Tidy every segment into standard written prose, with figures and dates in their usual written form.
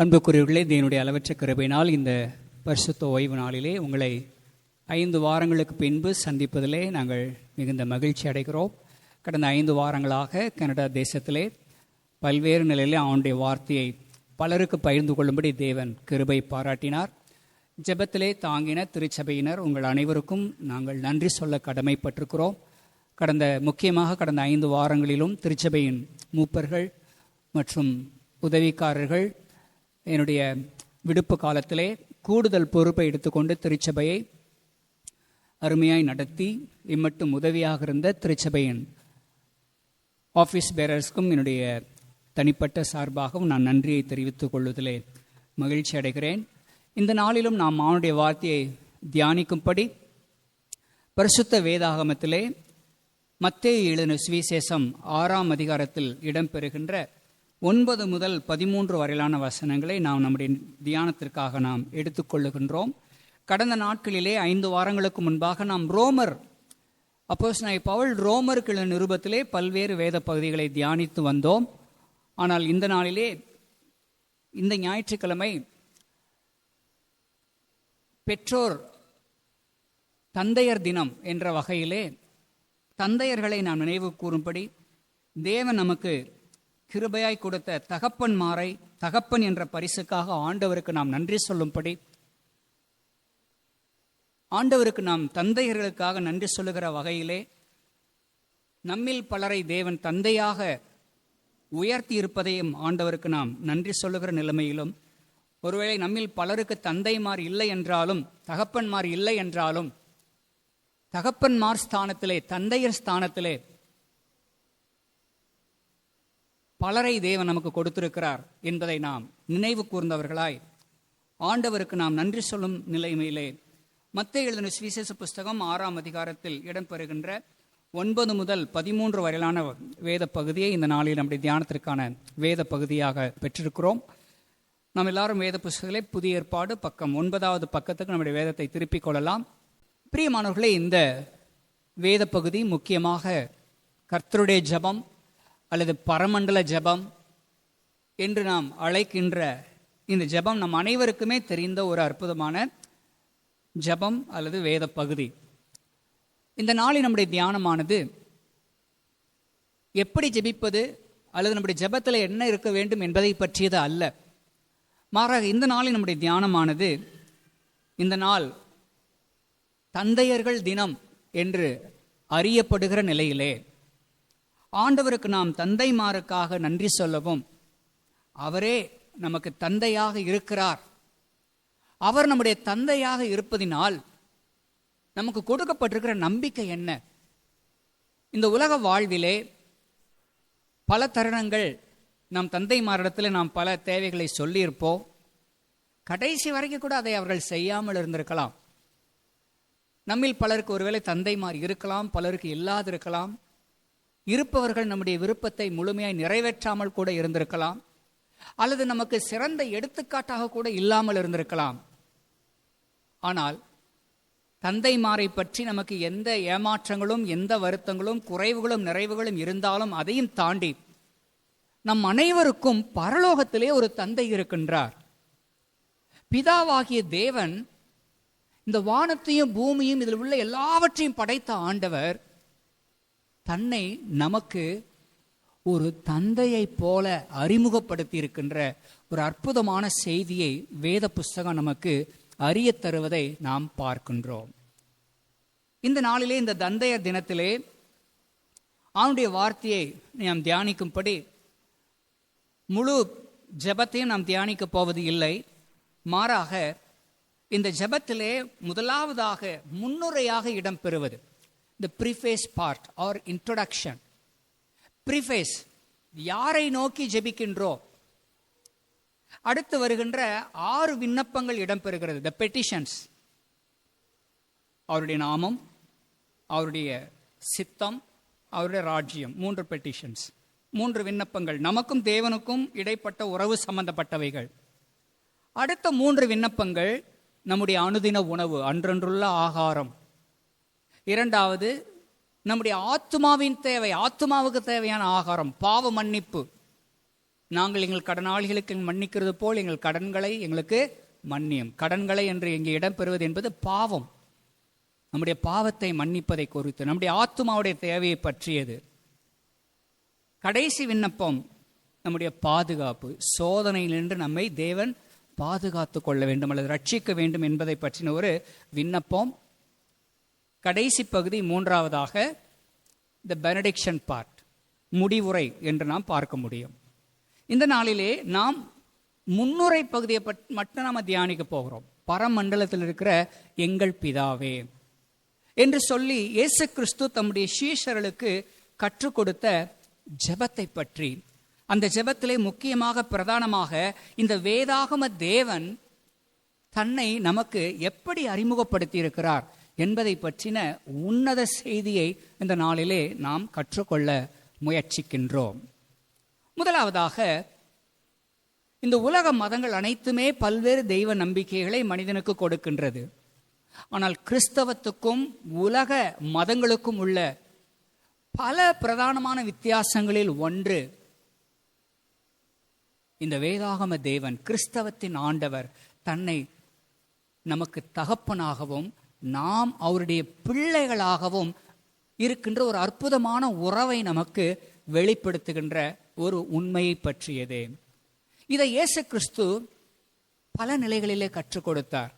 அன்புக்குரியவர்களே, தேவனுடைய அளவற்ற கிருபையினால் இந்த பரிசுத்த ஓய்வு நாளிலே உங்களை 5 வாரங்களுக்கு பின்பு சந்திப்பதிலே நாங்கள் மிகுந்த மகிழ்ச்சி அடைகிறோம். கடந்த 5 வாரங்களாக கனடா தேசத்திலே பல்வேறு நிலையிலே அவனுடைய வார்த்தையை பலருக்கு பகிர்ந்து கொள்ளும்படி தேவன் கிருபை பாராட்டினார். ஜெபத்திலே தாங்கின திருச்சபையினர் உங்கள் அனைவருக்கும் நாங்கள் நன்றி சொல்ல கடமைப்பட்டிருக்கிறோம். முக்கியமாக கடந்த 5 வாரங்களிலும் திருச்சபையின் மூப்பர்கள் மற்றும் உதவிக்காரர்கள் என்னுடைய விடுப்பு காலத்திலே கூடுதல் பொறுப்பை எடுத்துக்கொண்டு திருச்சபையை அருமையாய் நடத்தி இம்மட்டும் உதவியாக இருந்த திருச்சபையின் ஆஃபீஸ் பேரர்ஸ்க்கும் என்னுடைய தனிப்பட்ட சார்பாகவும் நான் நன்றியை தெரிவித்துக் கொள்வதிலே மகிழ்ச்சி அடைகிறேன். இந்த நாளிலும் நாம் அவனுடைய வார்த்தையை தியானிக்கும்படி பரிசுத்த வேதாகமத்திலே மத்தேயு எழுதின சுவிசேஷம் 6ஆம் அதிகாரத்தில் இடம்பெறுகின்ற 9 முதல் 13 வரையிலான வசனங்களை நாம் நம்முடைய தியானத்திற்காக நாம் எடுத்துக்கொள்ளுகின்றோம். கடந்த நாட்களிலே 5 வாரங்களுக்கு முன்பாக நாம் அப்போஸ்தலனாகிய பவுல் ரோமருக்கு எழுதின நிருபத்திலே பல்வேறு வேத பகுதிகளை தியானித்து வந்தோம். ஆனால் இந்த நாளிலே இந்த ஞாயிற்றுக்கிழமை பெற்றோர் தந்தையர் தினம் என்ற வகையிலே தந்தையர்களை நாம் நினைவு கூறும்படி தேவன் நமக்கு கிருபையாய் கொடுத்த தகப்பன் என்ற பரிசுக்காக ஆண்டவருக்கு நாம் நன்றி சொல்லும்படி, ஆண்டவருக்கு நாம் தந்தையர்களுக்காக நன்றி சொல்லுகிற வகையிலே நம்மில் பலரை தேவன் தந்தையாக உயர்த்தி இருப்பதையும் ஆண்டவருக்கு நாம் நன்றி சொல்லுகிற நிலைமையிலும், ஒருவேளை நம்மில் பலருக்கு தந்தைமார் இல்லை என்றாலும் தகப்பன்மார் இல்லை என்றாலும் தகப்பன்மார் ஸ்தானத்திலே தந்தையர் ஸ்தானத்திலே பலரை தேவன் நமக்கு கொடுத்திருக்கிறார் என்பதை நாம் நினைவு கூர்ந்தவர்களாய் ஆண்டவருக்கு நாம் நன்றி சொல்லும் நிலைமையிலே மத்தேயு எழுதின சுவிசேஷ புஸ்தகம் 6ஆம் அதிகாரத்தில் இடம்பெறுகின்ற 9 முதல் 13 வரையிலான வேத பகுதியை இந்த நாளில் நம்முடைய தியானத்திற்கான வேத பகுதியாக பெற்றிருக்கிறோம். நாம் எல்லாரும் வேத புஸ்தகத்திலே புதிய ஏற்பாடு பக்கம் 9வது பக்கத்துக்கு நம்முடைய வேதத்தை திருப்பிக் கொள்ளலாம். பிரியமானவர்களே, இந்த வேத பகுதி முக்கியமாக கர்த்தருடைய ஜெபம் அல்லது பரமண்டல ஜெபம் என்று நாம் அழைக்கின்ற இந்த ஜெபம் நம் அனைவருக்குமே தெரிந்த ஒரு அற்புதமான ஜெபம் அல்லது வேத பகுதி. இந்த நாளில் நம்முடைய தியானமானது எப்படி ஜெபிப்பது அல்லது நம்முடைய ஜெபத்தில் என்ன இருக்க வேண்டும் என்பதை பற்றியது அல்ல. மாறாக இந்த நாளில் நம்முடைய தியானமானது இந்த நாள் தந்தையர்கள் தினம் என்று அறியப்படுகிற நிலையிலே ஆண்டவருக்கு நாம் தந்தைமாருக்காக நன்றி சொல்லவும், அவரே நமக்கு தந்தையாக இருக்கிறார். அவர் நம்முடைய தந்தையாக இருப்பதினால் நமக்கு கொடுக்கப்பட்டிருக்கிற நம்பிக்கை என்ன? இந்த உலக வாழ்விலே பல தருணங்கள் நம் தந்தைமாரிடத்தில் நாம் பல தேவைகளை சொல்லியிருப்போம். கடைசி வரைக்கும் கூட அதை அவர்கள் செய்யாமல் இருந்திருக்கலாம். நம்மில் பலருக்கு ஒருவேளை தந்தைமார் இருக்கலாம், பலருக்கு இல்லாதிருக்கலாம். இருப்பவர்கள் நம்முடைய விருப்பத்தை முழுமையாய் நிறைவேற்றாமல் கூட இருந்திருக்கலாம், அல்லது நமக்கு சிறந்த எடுத்துக்காட்டாக கூட இல்லாமல் இருந்திருக்கலாம். ஆனால் தந்தைமாரை பற்றி நமக்கு எந்த ஏமாற்றங்களும் எந்த வருத்தங்களும் குறைவுகளும் நிறைவுகளும் இருந்தாலும் அதையும் தாண்டி நம் அனைவருக்கும் பரலோகத்திலே ஒரு தந்தை இருக்கின்றார். பிதாவாகிய தேவன் இந்த வானத்தையும் பூமியும் இதில் உள்ள எல்லாவற்றையும் படைத்த ஆண்டவர் தன்னை நமக்கு ஒரு தந்தையை போல அறிமுகப்படுத்தி இருக்கின்ற ஒரு அற்புதமான செய்தியை வேத புஸ்தகம் நமக்கு அறிய தருவதை நாம் பார்க்கின்றோம். இந்த நாளிலே இந்த தந்தையர் தினத்திலே அவனுடைய வார்த்தையை நாம் தியானிக்கும்படி முழு ஜெபத்தையும் நாம் தியானிக்க போவது இல்லை. மாறாக இந்த ஜெபத்திலே முதலாவதாக முன்னுரையாக இடம்பெறுவது the preface part or introduction. preface, யாரை நோக்கி ஜெபிக்கின்றோம்? அடுத்து வருகின்ற 6 விண்ணப்பங்கள் இடம்பெறுகிறது. the petitions, அவருடைய நாமம், அவருடைய சித்தம், அவருடைய ராஜ்யம். 3 petitions, 3 விண்ணப்பங்கள், நமக்கும் தேவனுக்கும் இடைப்பட்ட உறவு சம்பந்தப்பட்டவைகள். அடுத்த 3 விண்ணப்பங்கள் நம்முடைய அனுதின உணவு, அன்றன்றுள்ள ஆகாரம். 2வது நம்முடைய ஆத்துமாவின் தேவை, ஆத்துமாவுக்கு தேவையான ஆகாரம், பாவ மன்னிப்பு. நாங்கள் எங்கள் கடனாளிகளுக்கு மன்னிக்கிறது போல் எங்கள் கடன்களை எங்களுக்கு மன்னியும். கடன்களை என்று இங்கே இடம்பெறுவது என்பது பாவம், நம்முடைய பாவத்தை மன்னிப்பதை குறித்து, நம்முடைய ஆத்துமாவுடைய தேவையை பற்றியது. கடைசி விண்ணப்பம் நம்முடைய பாதுகாப்பு, சோதனையிலிருந்து நம்மை தேவன் பாதுகாத்து கொள்ள வேண்டும் அல்லது ரட்சிக்க வேண்டும் என்பதை பற்றின ஒரு விண்ணப்பம். கடைசி பகுதி மூன்றாவதாக த பெனடிக்ஷன் பார்ட், முடிவுரை என்று நாம் பார்க்க முடியும். இந்த நாளிலே நாம் முன்னுரை பகுதியை மட்டும் நாம் தியானிக்க போகிறோம். பரமண்டலத்தில் இருக்கிற எங்கள் பிதாவே என்று சொல்லி இயேசு கிறிஸ்து தம்முடைய சீஷர்களுக்கு கற்றுக் கொடுத்த ஜெபத்தை பற்றி, அந்த ஜெபத்திலே முக்கியமாக பிரதானமாக இந்த வேதாகம தேவன் தன்னை நமக்கு எப்படி அறிமுகப்படுத்தி இருக்கிறார் என்பதை பற்றின உன்னத செய்தியை இந்த நாளிலே நாம் கற்றுக்கொள்ள முயற்சிக்கின்றோம். முதலாவதாக, இந்த உலக மதங்கள் அனைத்துமே பல்வேறு தெய்வ நம்பிக்கைகளை மனிதனுக்கு கொடுக்கின்றது. ஆனால் கிறிஸ்தவத்துக்கும் உலக மதங்களுக்கும் உள்ள பல பிரதானமான வித்தியாசங்களில் ஒன்று, இந்த வேதாகம தேவன் கிறிஸ்தவத்தின் ஆண்டவர் தன்னை நமக்கு தகப்பனாகவும் நாம் அவருடைய பிள்ளைகளாகவும் இருக்கின்ற ஒரு அற்புதமான உறவை நமக்கு வெளிப்படுத்துகின்ற ஒரு உண்மையை பற்றியதே. இதை இயேசு கிறிஸ்து பல நிலைகளிலே கற்றுக் கொடுத்தார்.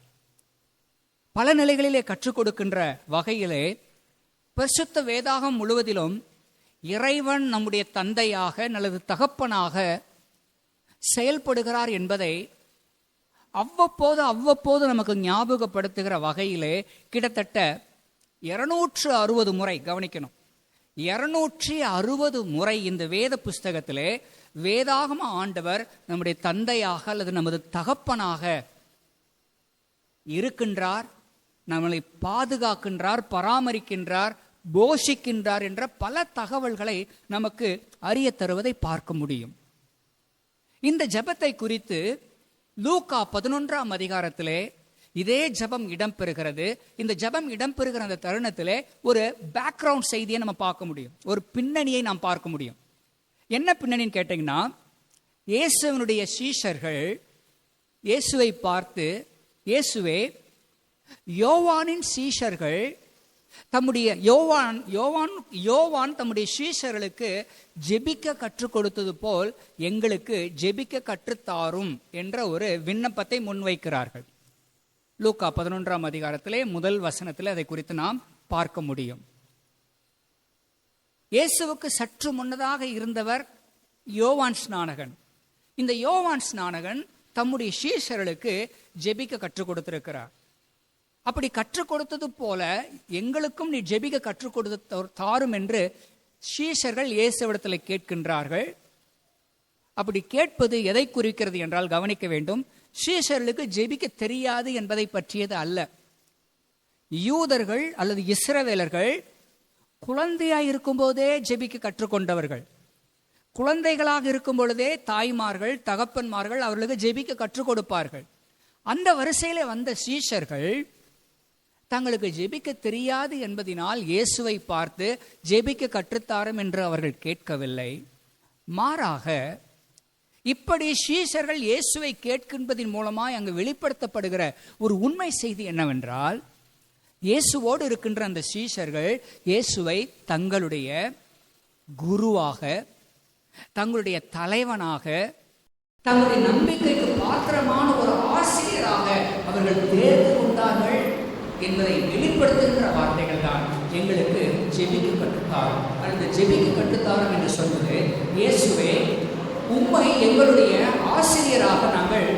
பல நிலைகளிலே கற்றுக் கொடுக்கின்ற வகையிலே பரிசுத்த வேதாகம் முழுவதிலும் இறைவன் நம்முடைய தந்தையாக அல்லது தகப்பனாக செயல்படுகிறார் என்பதை அவ்வப்போது நமக்கு ஞாபகப்படுத்துகிற வகையிலே கிட்டத்தட்ட 260 முறை, கவனிக்கணும், 260 முறை இந்த வேத புஸ்தகத்திலே வேதாகம ஆண்டவர் நம்முடைய தந்தையாக அல்லது நமது தகப்பனாக இருக்கின்றார், நம்மளை பாதுகாக்கின்றார், பராமரிக்கின்றார், போஷிக்கின்றார் என்ற பல தகவல்களை நமக்கு அறிய தருவதை பார்க்க முடியும். இந்த ஜெபத்தை குறித்து லூக்கா 11ஆம் அதிகாரத்திலே இதே ஜெபம் இடம்பெறுகிறது. இந்த ஜெபம் இடம்பெறுகிற அந்த தருணத்திலே ஒரு பேக்ரவுண்ட் செய்தியை நம்ம பார்க்க முடியும், ஒரு பின்னணியை நாம் பார்க்க முடியும். என்ன பின்னணின்னு கேட்டீங்கன்னா, இயேசுவினுடைய சீஷர்கள் இயேசுவை பார்த்து, இயேசுவே, யோவானின் சீஷர்கள் தம்முடைய யோவான் தம்முடைய சீஷர்களுக்கு ஜெபிக்க கற்றுக் கொடுத்தது போல் எங்களுக்கு ஜெபிக்க கற்றுத்தாரும் என்ற ஒரு விண்ணப்பத்தை முன்வைக்கிறார்கள். லூக்கா 11ஆம் அதிகாரத்திலே முதல் வசனத்திலே அதை குறித்து நாம் பார்க்க முடியும். இயேசுவுக்கு சற்று முன்னதாக இருந்தவர் யோவான் ஸ்நானகன். இந்த யோவான் ஸ்நானகன் தம்முடைய சீஷர்களுக்கு ஜெபிக்க கற்றுக் கொடுத்திருக்கிறார். அப்படி கற்றுக் கொடுத்தது போல எங்களுக்கும் நீ ஜெபிக்க கற்றுக் கொடுத்து தாரும் என்று சீஷர்கள் இயேசுவிடத்தில் கேட்கின்றார்கள். அப்படி கேட்பது எதை குறிக்கிறது என்றால், கவனிக்க வேண்டும், சீஷர்களுக்கு ஜெபிக்க தெரியாது என்பதை பற்றியது அல்ல. யூதர்கள் அல்லது இஸ்ரவேலர்கள் குழந்தையாய் இருக்கும் போதே ஜெபிக்க கற்றுக்கொண்டவர்கள். குழந்தைகளாக இருக்கும் பொழுதே தாய்மார்கள், தகப்பன்மார்கள் அவர்களுக்கு ஜெபிக்க கற்றுக் கொடுப்பார்கள். அந்த வரிசையிலே வந்த சீஷர்கள் தங்களுக்கு ஜெபிக்க தெரியாது என்பதனால் இயேசுவை பார்த்து ஜெபிக்க கற்றுத்தாரும் என்று அவர்கள் கேட்கவில்லை. மாறாக இப்படி சீஷர்கள் இயேசுவை கேட்கின்றதின் மூலமாய் அங்கு வெளிப்படுத்தப்படுகிற ஒரு உண்மை செய்தி என்னவென்றால், இயேசுவோடு இருக்கின்ற அந்த சீஷர்கள் இயேசுவை தங்களுடைய குருவாக, தங்களுடைய தலைவனாக, தங்களுடைய நம்பிக்கைக்கு பாத்திரமான ஒரு ஆசிரியராக அவர்கள் தேர்ந்து கொண்டார்கள் என்பதை வெளிப்படுத்துகின்ற வார்த்தைகள் தான் எங்களுக்கு ஜெபிக்க கற்றுத்தாரும் அல்லது ஜெபிக்க கற்றுத்தாரும் என்று சொல்வது, இயேசுவே, உம்மை எங்களுடைய ஆசிரியராக நாங்கள்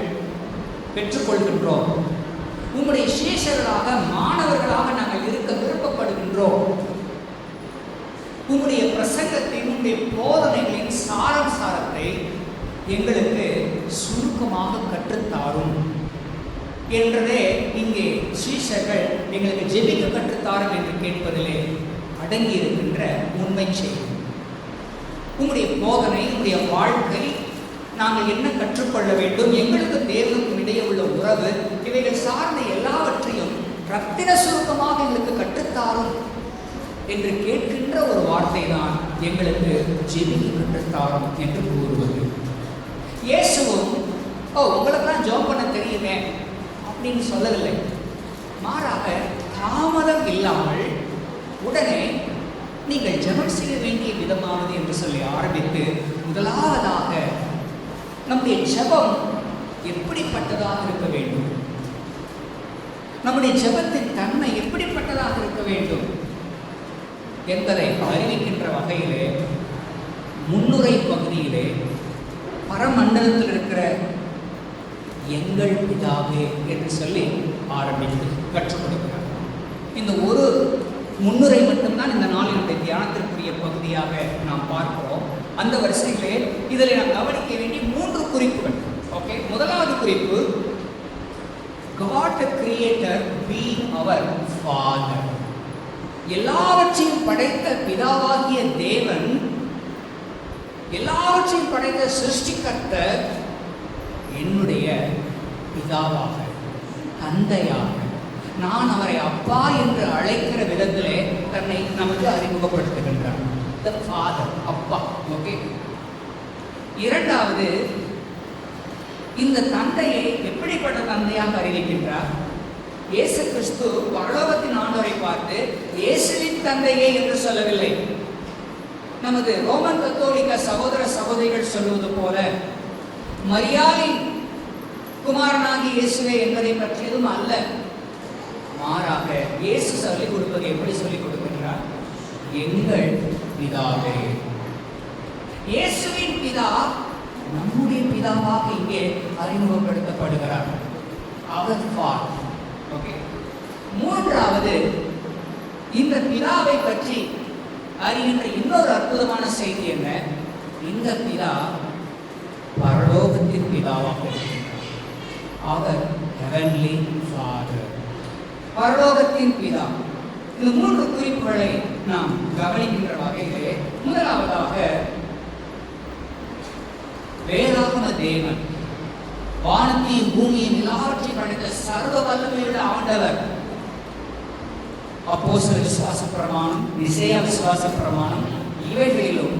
பெற்றுக்கொள்கின்றோம், உம்முடைய சீஷர்களாக மாணவர்களாக நாங்கள் இருக்க விருப்பப்படுகின்றோம், உம்முடைய பிரசங்கத்தின், உம்முடைய போதனைகளின் சாரத்தை எங்களுக்கு சுருக்கமாக கற்றுத்தாரும் என்றதே இங்கே சீஷர்கள் எங்களுக்கு ஜெபிக்க கற்றுத்தாரும் என்று கேட்பதிலே அடங்கி இருக்கின்ற உண்மை செய்தி. உங்களுடைய போதனை, உங்களுடைய வாழ்க்கை, நாங்கள் என்ன கற்றுக்கொள்ள வேண்டும், எங்களுக்கு தேவனுக்கும் இடையே உள்ள உறவு, இவைகள் சார்ந்த எல்லாவற்றையும் ரத்தின சுருக்கமாக எங்களுக்கு கற்றுத்தாரும் என்று கேட்கின்ற ஒரு வார்த்தை தான் எங்களுக்கு ஜெபிக்க கற்றுத்தாரும் என்று கூறுவது. இயேசுவும் உங்களுக்கெல்லாம் ஜெபம் பண்ண தெரியுமே அப்படின்னு சொல்லவில்லை. மாறாக தாமதம் இல்லாமல் உடனே நீங்கள் ஜெபம் செய்ய வேண்டிய விதமானது என்று சொல்லி ஆரம்பித்து, முதலாவதாக நம்முடைய ஜெபம் எப்படிப்பட்டதாக இருக்க வேண்டும், நம்முடைய ஜெபத்தின் தன்மை எப்படிப்பட்டதாக இருக்க வேண்டும் என்பதை அறிவிக்கின்ற வகையிலே முன்னுரை பகுதியிலே பரமண்டலத்தில் இருக்கிற எங்கள் பிதாவே என்று சொல்லி ஆரம்பித்து கற்றுக் கொடுக்கிறார். இந்த ஒரு முன்னுரை மட்டும்தான் இந்த நாளினுடைய தியானத்திற்குரிய பகுதியாக நாம் பார்க்கிறோம். அந்த வரிசையிலே இதில் நாம் கவனிக்க வேண்டிய 3 குறிப்புகள். ஓகே, முதலாவது குறிப்பு, God the Creator be our Father. எல்லாவற்றையும் படைத்த பிதாவாகிய தேவன், எல்லாவற்றையும் படைத்த சிருஷ்டிகர்த்தர் என்னுடைய பிதாவாக, தந்தையாக, நான் அவரை அப்பா என்று அழைக்கிற விதத்திலே தன்னை நமக்கு அறிமுகப்படுத்துகின்றார். The Father, அப்பா. ஓகே. இரண்டாவது, இந்த தந்தையை எப்படிப்பட்ட தந்தையாக அறிவிக்கின்றார்? இயேசு கிறிஸ்து பரலோகத்தின் ஆண்டவரை பார்த்து இயேசுவின் தந்தையே என்று சொல்லவில்லை. நமது ரோமன் கத்தோலிக்க சகோதர சகோதரிகள் சொல்வது போல மரியாளின் குமாரனாகி இயேசுவே என்பதை பற்றியதும் அல்ல. மாறாக இயேசு சொல்லிக் கொடுப்பது எப்படி சொல்லிக் கொடுக்கின்றார்? எங்கள் பிதாவே. இயேசுவின் பிதா நம்முடைய பிதாவாக இங்கே அறிமுகப்படுத்தப்படுகிறார். அவர் ஃபாதர். ஓகே. மூன்றாவது, இந்த பிதாவை பற்றி அறிகின்ற இன்னொரு அற்புதமான செய்தி என்ன? இந்த பிதா பரலோகத்தின் பிதாவாக இருக்கிறார். அவர் ஹெவன்லி ஃபாதர், பரலோகத்தின் பிதா. இந்த 3 குறிப்புகளை நாம் கவனிக்கின்ற வகையிலே முதலாவதாக வேதாகம தேவன், வானத்தையும் பூமியும் எல்லாவற்றையும் படைத்த சர்வ வல்லமையுள்ள ஆண்டவர். அப்போஸ்தலர் விசுவாச பிரமாணம், நிசேயா விசுவாச பிரமாணம், இவைகளிலும்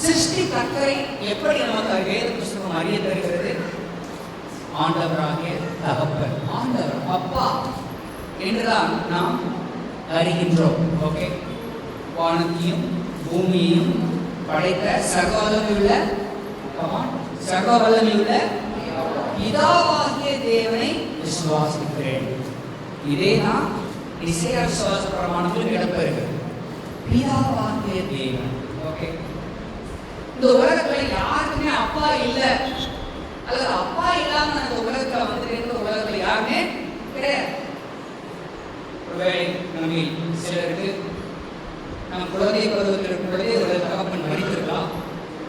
சிருஷ்டிகர்த்தரை எப்படி நமக்கு வேத புஸ்தகம் அறிய தருகிறது? ஆண்டவராகிய தகப்பன், ஆண்டவர் அப்பா என்றுதான் நாம் அறிகின்றோம். ஓகே. வானத்தையும் பூமியையும் படைத்த சர்வ வல்லமையுள்ள பிதாவாகிய தேவனை விசுவாசிக்கிறேன். இதே தான் நிசேயா விசுவாச பிரமாணத்தில் இடம்பெறுகிறது. பிதாவாகிய தேவன். ஓகே. இந்த உலகத்துல யாருக்குமே அப்பா இல்லை, அல்லது அப்பா இல்லாம அந்த உலகத்துல வந்துட்டு உலகத்துல யாருமே கிடையாது. ஒருவேளை நம்ம சிலருக்கு நம்ம குழந்தை பருவத்தில் இருக்கும் பொழுதே ஒரு தகப்பன் மறித்திருக்கலாம்,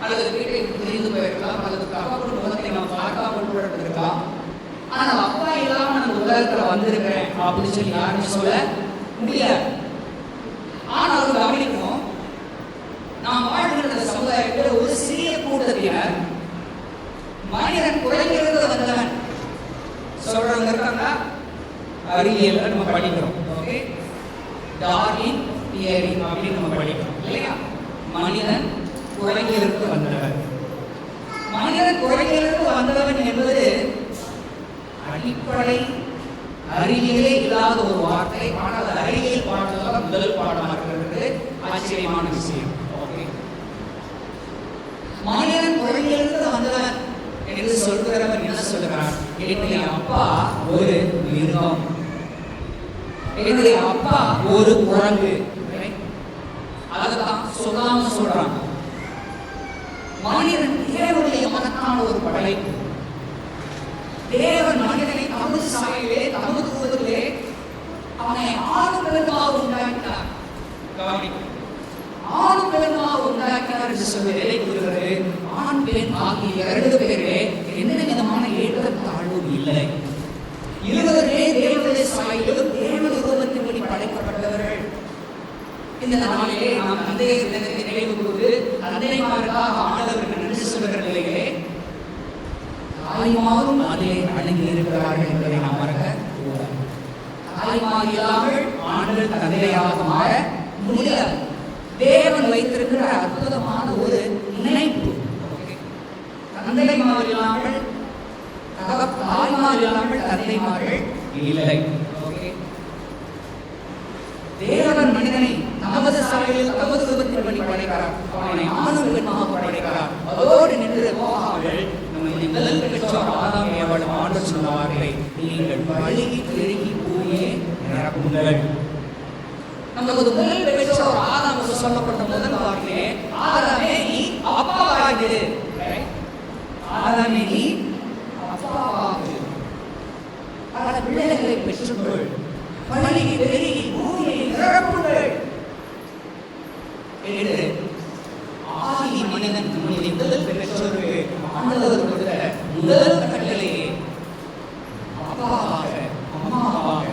அல்லது வீட்டை பிரிந்து போயிருக்கலாம், அல்லது தகப்பன் முகத்தை நாம் பார்க்காமல் கூட இருந்திருக்கலாம். ஆனால் அப்பா இல்லாம நம்ம உலகத்துல வந்திருக்கிறேன் அப்படின்னு சொல்லி யாருமே சொல்ல முடியாது. ஆனாலும் கவனிக்கணும், நாம் வாழ்கின்ற சமுதாயத்தில் ஒரு சிறிய கூட்டத்தினர் மனிதன் குறைந்திருந்து வந்தவன் சொல்றவங்க இருக்காங்க. அறிவியல் நம்ம படிக்கிறோம். ஓகே. டார்வின் தியரி அப்படின்னு நம்ம படிக்கிறோம் இல்லையா? மனிதன் குறைந்திருந்து வந்தவன். மனிதன் குறைந்திருந்து வந்தவன் என்பது அடிப்படை அறிவியலே இல்லாத ஒரு வார்த்தை. ஆனால் அறிவியல் பாடலாக முதல் பாடமாக இருக்கிறது. ஆச்சரியமான விஷயம். ஓகே. மனிதன் குறைந்திருந்து வந்தவன் என்று சொல்கிறவன் என்ன சொல்லுகிறான்? என்னுடைய அப்பா ஒரு மிருகம், என்னுடைய அப்பா ஒரு குரங்கு. அதுதான் சொல்லாம சொல்றாங்க. மனிதன் தேவனுடைய மகத்தான ஒரு படைப்பு. தேவன் மனிதனை தமது சாயலிலே தமது ரூபத்திலே அவனை ஆணும் பெண்ணுமாக உண்டாக்கினார். ஆணும் பெண்ணுமாக உண்டாக்கினார் என்று சொல்லி எதை கூறுகிறது? ஆண் பெண் ஆகிய 2 பேரே எந்த விதமான ஏற்றத்தாழ்வும் இல்லை. இருவரே தேவனுடைய சாயலிலும் தேவனுடைய ரூபத்தின்படி படைக்கப்பட்டவர்கள். இந்த நாளிலே நாம் தந்தையை நினைவு கூர்ந்து தந்தைமாருக்காக ஆண்டவருக்கு நன்றி சொல்லுகிற நிலையிலே தாய்மாரும் அதிலே அடங்கி இருக்கிறார்கள் என்பதை நாம் மறக்க கூடாது. தாய்மார் இல்லாமல் ஆண்டவர் தந்தையாக மாற முடியாது. தேவன் வைத்திருக்கிற அற்புதமான ஒரு இணைப்பு. தந்தைமார் இல்லாமல் தாய்மார் இல்லாமல் தந்தைமார்கள் இல்லை. தேவன் மனிதனை நமது சாயலில் தமது ரூபத்தின்படி படைக்கிறார். அவனை ஆணும் பெண்ணாக படைக்கிறார். அதோடு நின்று போகாமல் நம்முடைய முதல் பெற்றோர் ஆதாம் ஏவாளும் ஆண்டவர் சொன்னார்களே, நீங்கள் பலுகி பெருகி பூமியை நிரப்புங்கள். நமது முதல் பெற்றோர் ஆதாமுக்கு சொல்லப்பட்ட முதல் வார்த்தை, ஆதாமே நீ அப்பாவாகிடு. ஆதாமே நீ அப்பாவாகு, பல பிள்ளைகளை பெற்றுக்கொள், பலுகி பெருகி பூமியை நிரப்புங்கள் என்று ஆதி மனிதன் நம்முடைய முதல் பெற்றோருக்கு ஆண்டவர் கொடுத்த முதல் கட்டளையே அப்பாவாக அம்மாவாக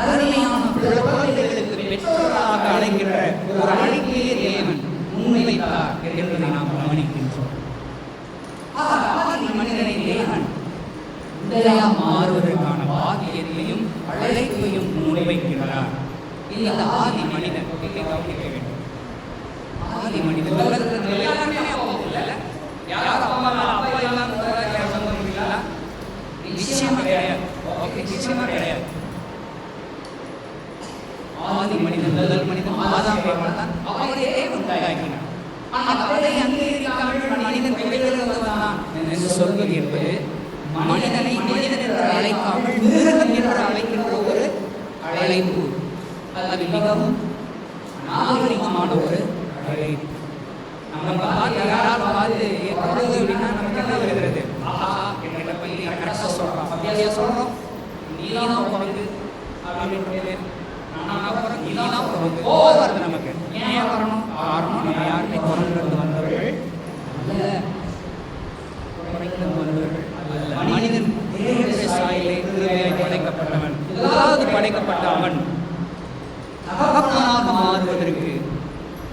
அருமையான குழந்தைகளுக்கு பெற்றோராக அழைக்கின்ற ஒரு அழைக்கையை தேவன் முன்வைத்தார் என்பதை நாம் கவனிக்கின்றோம். ஆதி மனிதனை தேவன் உண்மையாக மாறுவதற்கான பாக்கியத்தையும் அழைப்பையும் முன்வைக்கிறார். இந்த ஆதி மனிதன் கவனிக்க வேண்டும். ஆதி மனிதன் உலகத்தில் எல்லாருமே அப்பா இல்லை. யார் அப்பா அப்பா இல்லாம நிச்சயமா கிடையாது. நிச்சயமா கிடையாது. ஆதி மனிதன் முதல் மனிதன் ஆதாம் ஏவாள் தான். அவரை தேவன் உண்டாக்கினார். ஆனால் அவரை அங்கீகரிக்காமல் மனிதன் குறைந்து வந்தான் என்று சொல்வது என்பது மனிதனை மனிதன் என்று அழைக்காமல் மிருகம் என்று அழைக்கின்ற ஒரு அழைப்பு. அது மிகவும் நாகரிகமான ஒரு அழைப்பு. நம்ம பார்த்து யாரால் பார்த்து தொடர்ந்து அப்படின்னா நமக்கு என்ன வருகிறது? ஆஹா, என்னோட பையன் கரெக்டாக சொல்கிறான், அப்படியே சொல்கிறோம், நீதான் பிறகு அப்படின்னு நீதான் பிறகு வருது நமக்கு. ஏன் வரணும்? காரணம் நம்ம யாருமே பிறந்திருந்து வந்தவர்கள் அல்ல, பிறந்திருந்து வந்தவர்கள் அல்ல. மனிதன் தேவனுடைய சாயலிலே கிருபையாய் படைக்கப்பட்டவன். முதலாவது படைக்கப்பட்ட அவன் தகப்பனாக மாறுவதற்கு,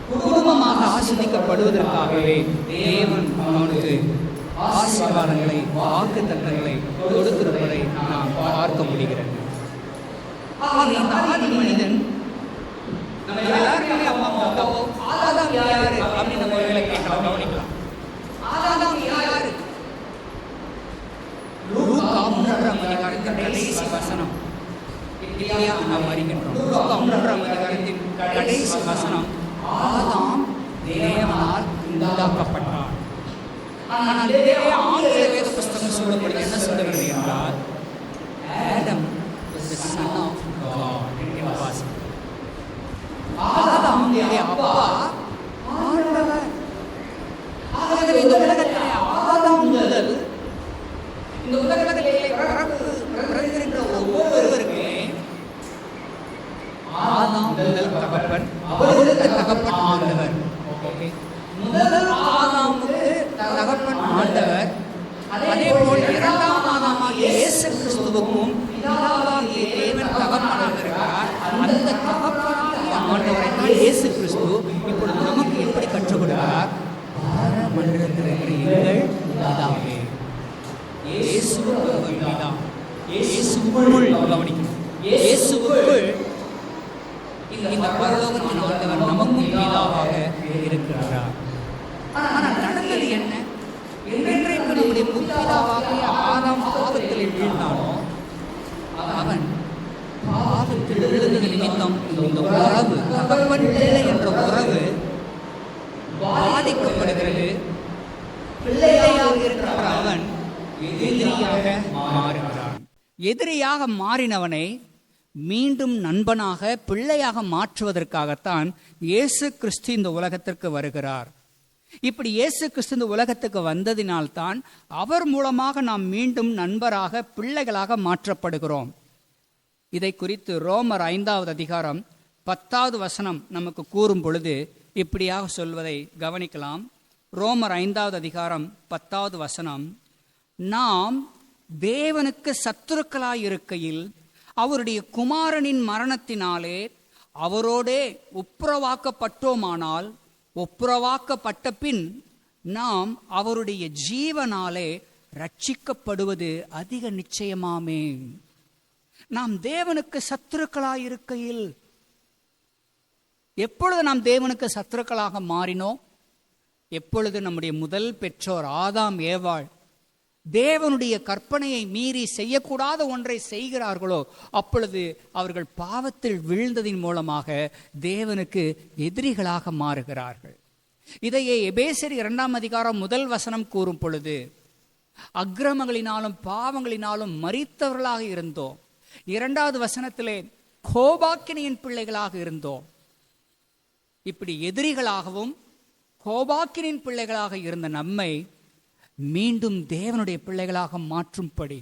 குடும்பமாக ஆசீர்வதிக்கப்படுவதற்காகவே தேவன் அவனுக்கு ஆசீர்வாதங்களை வாக்குத்தத்தங்களை கொடுத்திருப்பதை நாம் பார்க்க முடிகிறது. இந்த ஆதி மனிதன் நம்ம எல்லாருமே அம்மா அப்பாவோ ஆதாம் யாரு அப்படின்னு நம்ம வேலை கேட்கலாம், கவனிக்கலாம். ஆதாம் யாரு? லூக்கா 3ஆம் அதிகாரத்தின் கடைசி வசனம் இல்லையா நாம் அறிகின்றோம். லூக்கா 3ஆம் அதிகாரத்தின் கடைசி வசனம், ஆதாம் தேவனால் உண்டாக்கப்பட்டார். ஆனால் ஆங்கில வேத புஸ்தகம் சொல்லப்படுகிறது என்ன சொல்லுகிறது என்றால், Adam was the son of God என்று வாசிக்கிறோம். ஆதாமுடைய அப்பா ஆண்டவர். ஆகவே இந்த உலகத்திலே ஆதாம் முதல் இந்த உலகத்திலே பிறந்திருக்கிற ஒவ்வொருவருக்குமே ஆதாம் முதல் தகப்பன், அவருக்கு தகப்பன் ஆண்டவர். முதல் ஆதாமுக்கு தகப்பன் ஆண்டவர். அதே போல் இரண்டாம் ஆதாமாகிய இயேசு கிறிஸ்துவுக்கும் பிதாவாகிய தேவன் தகப்பனாக இருக்கிறார். அந்த தகப்பனாகிய ஆண்டவரை தான் இயேசு கிறிஸ்து இப்பொழுது நமக்கு எப்படி கற்றுக் கொடுக்கிறார்? பரமண்டலத்தில் இருக்கிற எங்கள் பிதாவே, இயேசுவுக்குள் பிதா, இயேசுவுக்குள் கவனிக்கணும். இயேசுவுக்குள் இந்த பரலோகத்தின் ஆண்டவர் நமக்கும் பிதாவாக இருக்கிறார். ஆனால் நடந்தது என்ன? என்றைக்கு நம்முடைய முற்பிதாவாகிய ஆதாம் பாவத்தில் வீழ்ந்தானோ, அவன் பாவத்தில் விழுந்தது நிமித்தம் இந்த உறவு, தகப்பன் பிள்ளை என்ற உறவு பாதிக்கப்படுகிறது. பிள்ளையாக இருக்கிற அவன் எதிரியாக மாறுகிறான். எதிரியாக மாறினவனை மீண்டும் நண்பனாக, பிள்ளையாக மாற்றுவதற்காகத்தான் இயேசு கிறிஸ்து இந்த உலகத்திற்கு வருகிறார். இப்படி இயேசு கிறிஸ்து இந்த உலகத்துக்கு வந்ததினால்தான் அவர் மூலமாக நாம் மீண்டும் நண்பராக, பிள்ளைகளாக மாற்றப்படுகிறோம். இதை குறித்து ரோமர் 5ஆம் அதிகாரம் 10ஆவது வசனம் நமக்கு கூறும் பொழுது இப்படியாக சொல்வதை கவனிக்கலாம். ரோமர் 5ஆவது அதிகாரம் 10ஆவது வசனம், நாம் தேவனுக்கு சத்துருக்களாய் இருக்கையில் அவருடைய குமாரனின் மரணத்தினாலே அவரோடே ஒப்புரவாக்கப்பட்டோமானால், ஒப்புரவாக்கப்பட்ட பின் நாம் அவருடைய ஜீவனாலே ரட்சிக்கப்படுவது அதிக நிச்சயமாமே. நாம் தேவனுக்கு சத்துருக்களாய் இருக்கையில், எப்பொழுது நாம் தேவனுக்கு சத்துருக்களாக மாறினோம்? எப்பொழுது நம்முடைய முதல் பெற்றோர் ஆதாம் ஏவாள் தேவனுடைய கற்பனையை மீறி செய்யக்கூடாத ஒன்றை செய்கிறார்களோ, அப்பொழுது அவர்கள் பாவத்தில் விழுந்ததின் மூலமாக தேவனுக்கு எதிரிகளாக மாறுகிறார்கள். இதையே எபேசியர் 2 கூறும் பொழுது, அக்கிரமங்களினாலும் பாவங்களினாலும் மரித்தவர்களாக இருந்தோம். 2 கோபாக்கினியின் பிள்ளைகளாக இருந்தோம். இப்படி எதிரிகளாகவும் கோபாக்கினின் பிள்ளைகளாக இருந்த நம்மை மீண்டும் தேவனுடைய பிள்ளைகளாக மாற்றும்படி,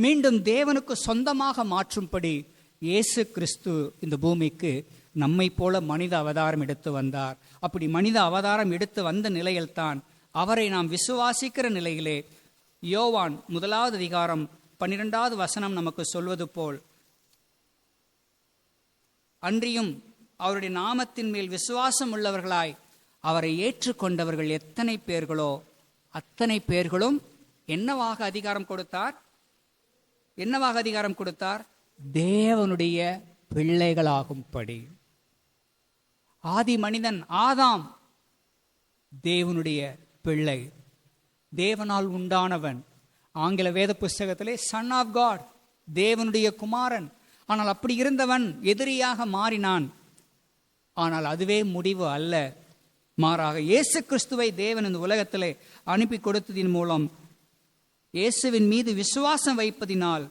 மீண்டும் தேவனுக்கு சொந்தமாக மாற்றும்படி இயேசு கிறிஸ்து இந்த பூமிக்கு நம்மை போல மனித அவதாரம் எடுத்து வந்தார். அப்படி மனித அவதாரம் எடுத்து வந்த நிலையில்தான் அவரை நாம் விசுவாசிக்கிற நிலையிலே யோவான் 1 நமக்கு சொல்வது போல், அன்றியும் அவருடைய நாமத்தின் மேல் விசுவாசம் உள்ளவர்களாய் அவரை ஏற்றுக்கொண்டவர்கள் எத்தனை பேர்களோ அத்தனை பேர்களும் என்னவாக அதிகாரம் கொடுத்தார்? தேவனுடைய பிள்ளைகளாகும்படி. ஆதி மனிதன் ஆதாம் தேவனுடைய பிள்ளை, தேவனால் உண்டானவன். ஆங்கில வேத புஸ்தகத்திலே சன் ஆஃப் காட், தேவனுடைய குமாரன். ஆனால் அப்படி இருந்தவன் எதிரியாக மாறினான். ஆனால் அதுவே முடிவு அல்ல. மாறாக இயேசு கிறிஸ்துவை தேவன் இந்த உலகத்திலே அனுப்பி கொடுத்ததின் மூலம், இயேசுவின் மீது விசுவாசம் வைப்பதினால்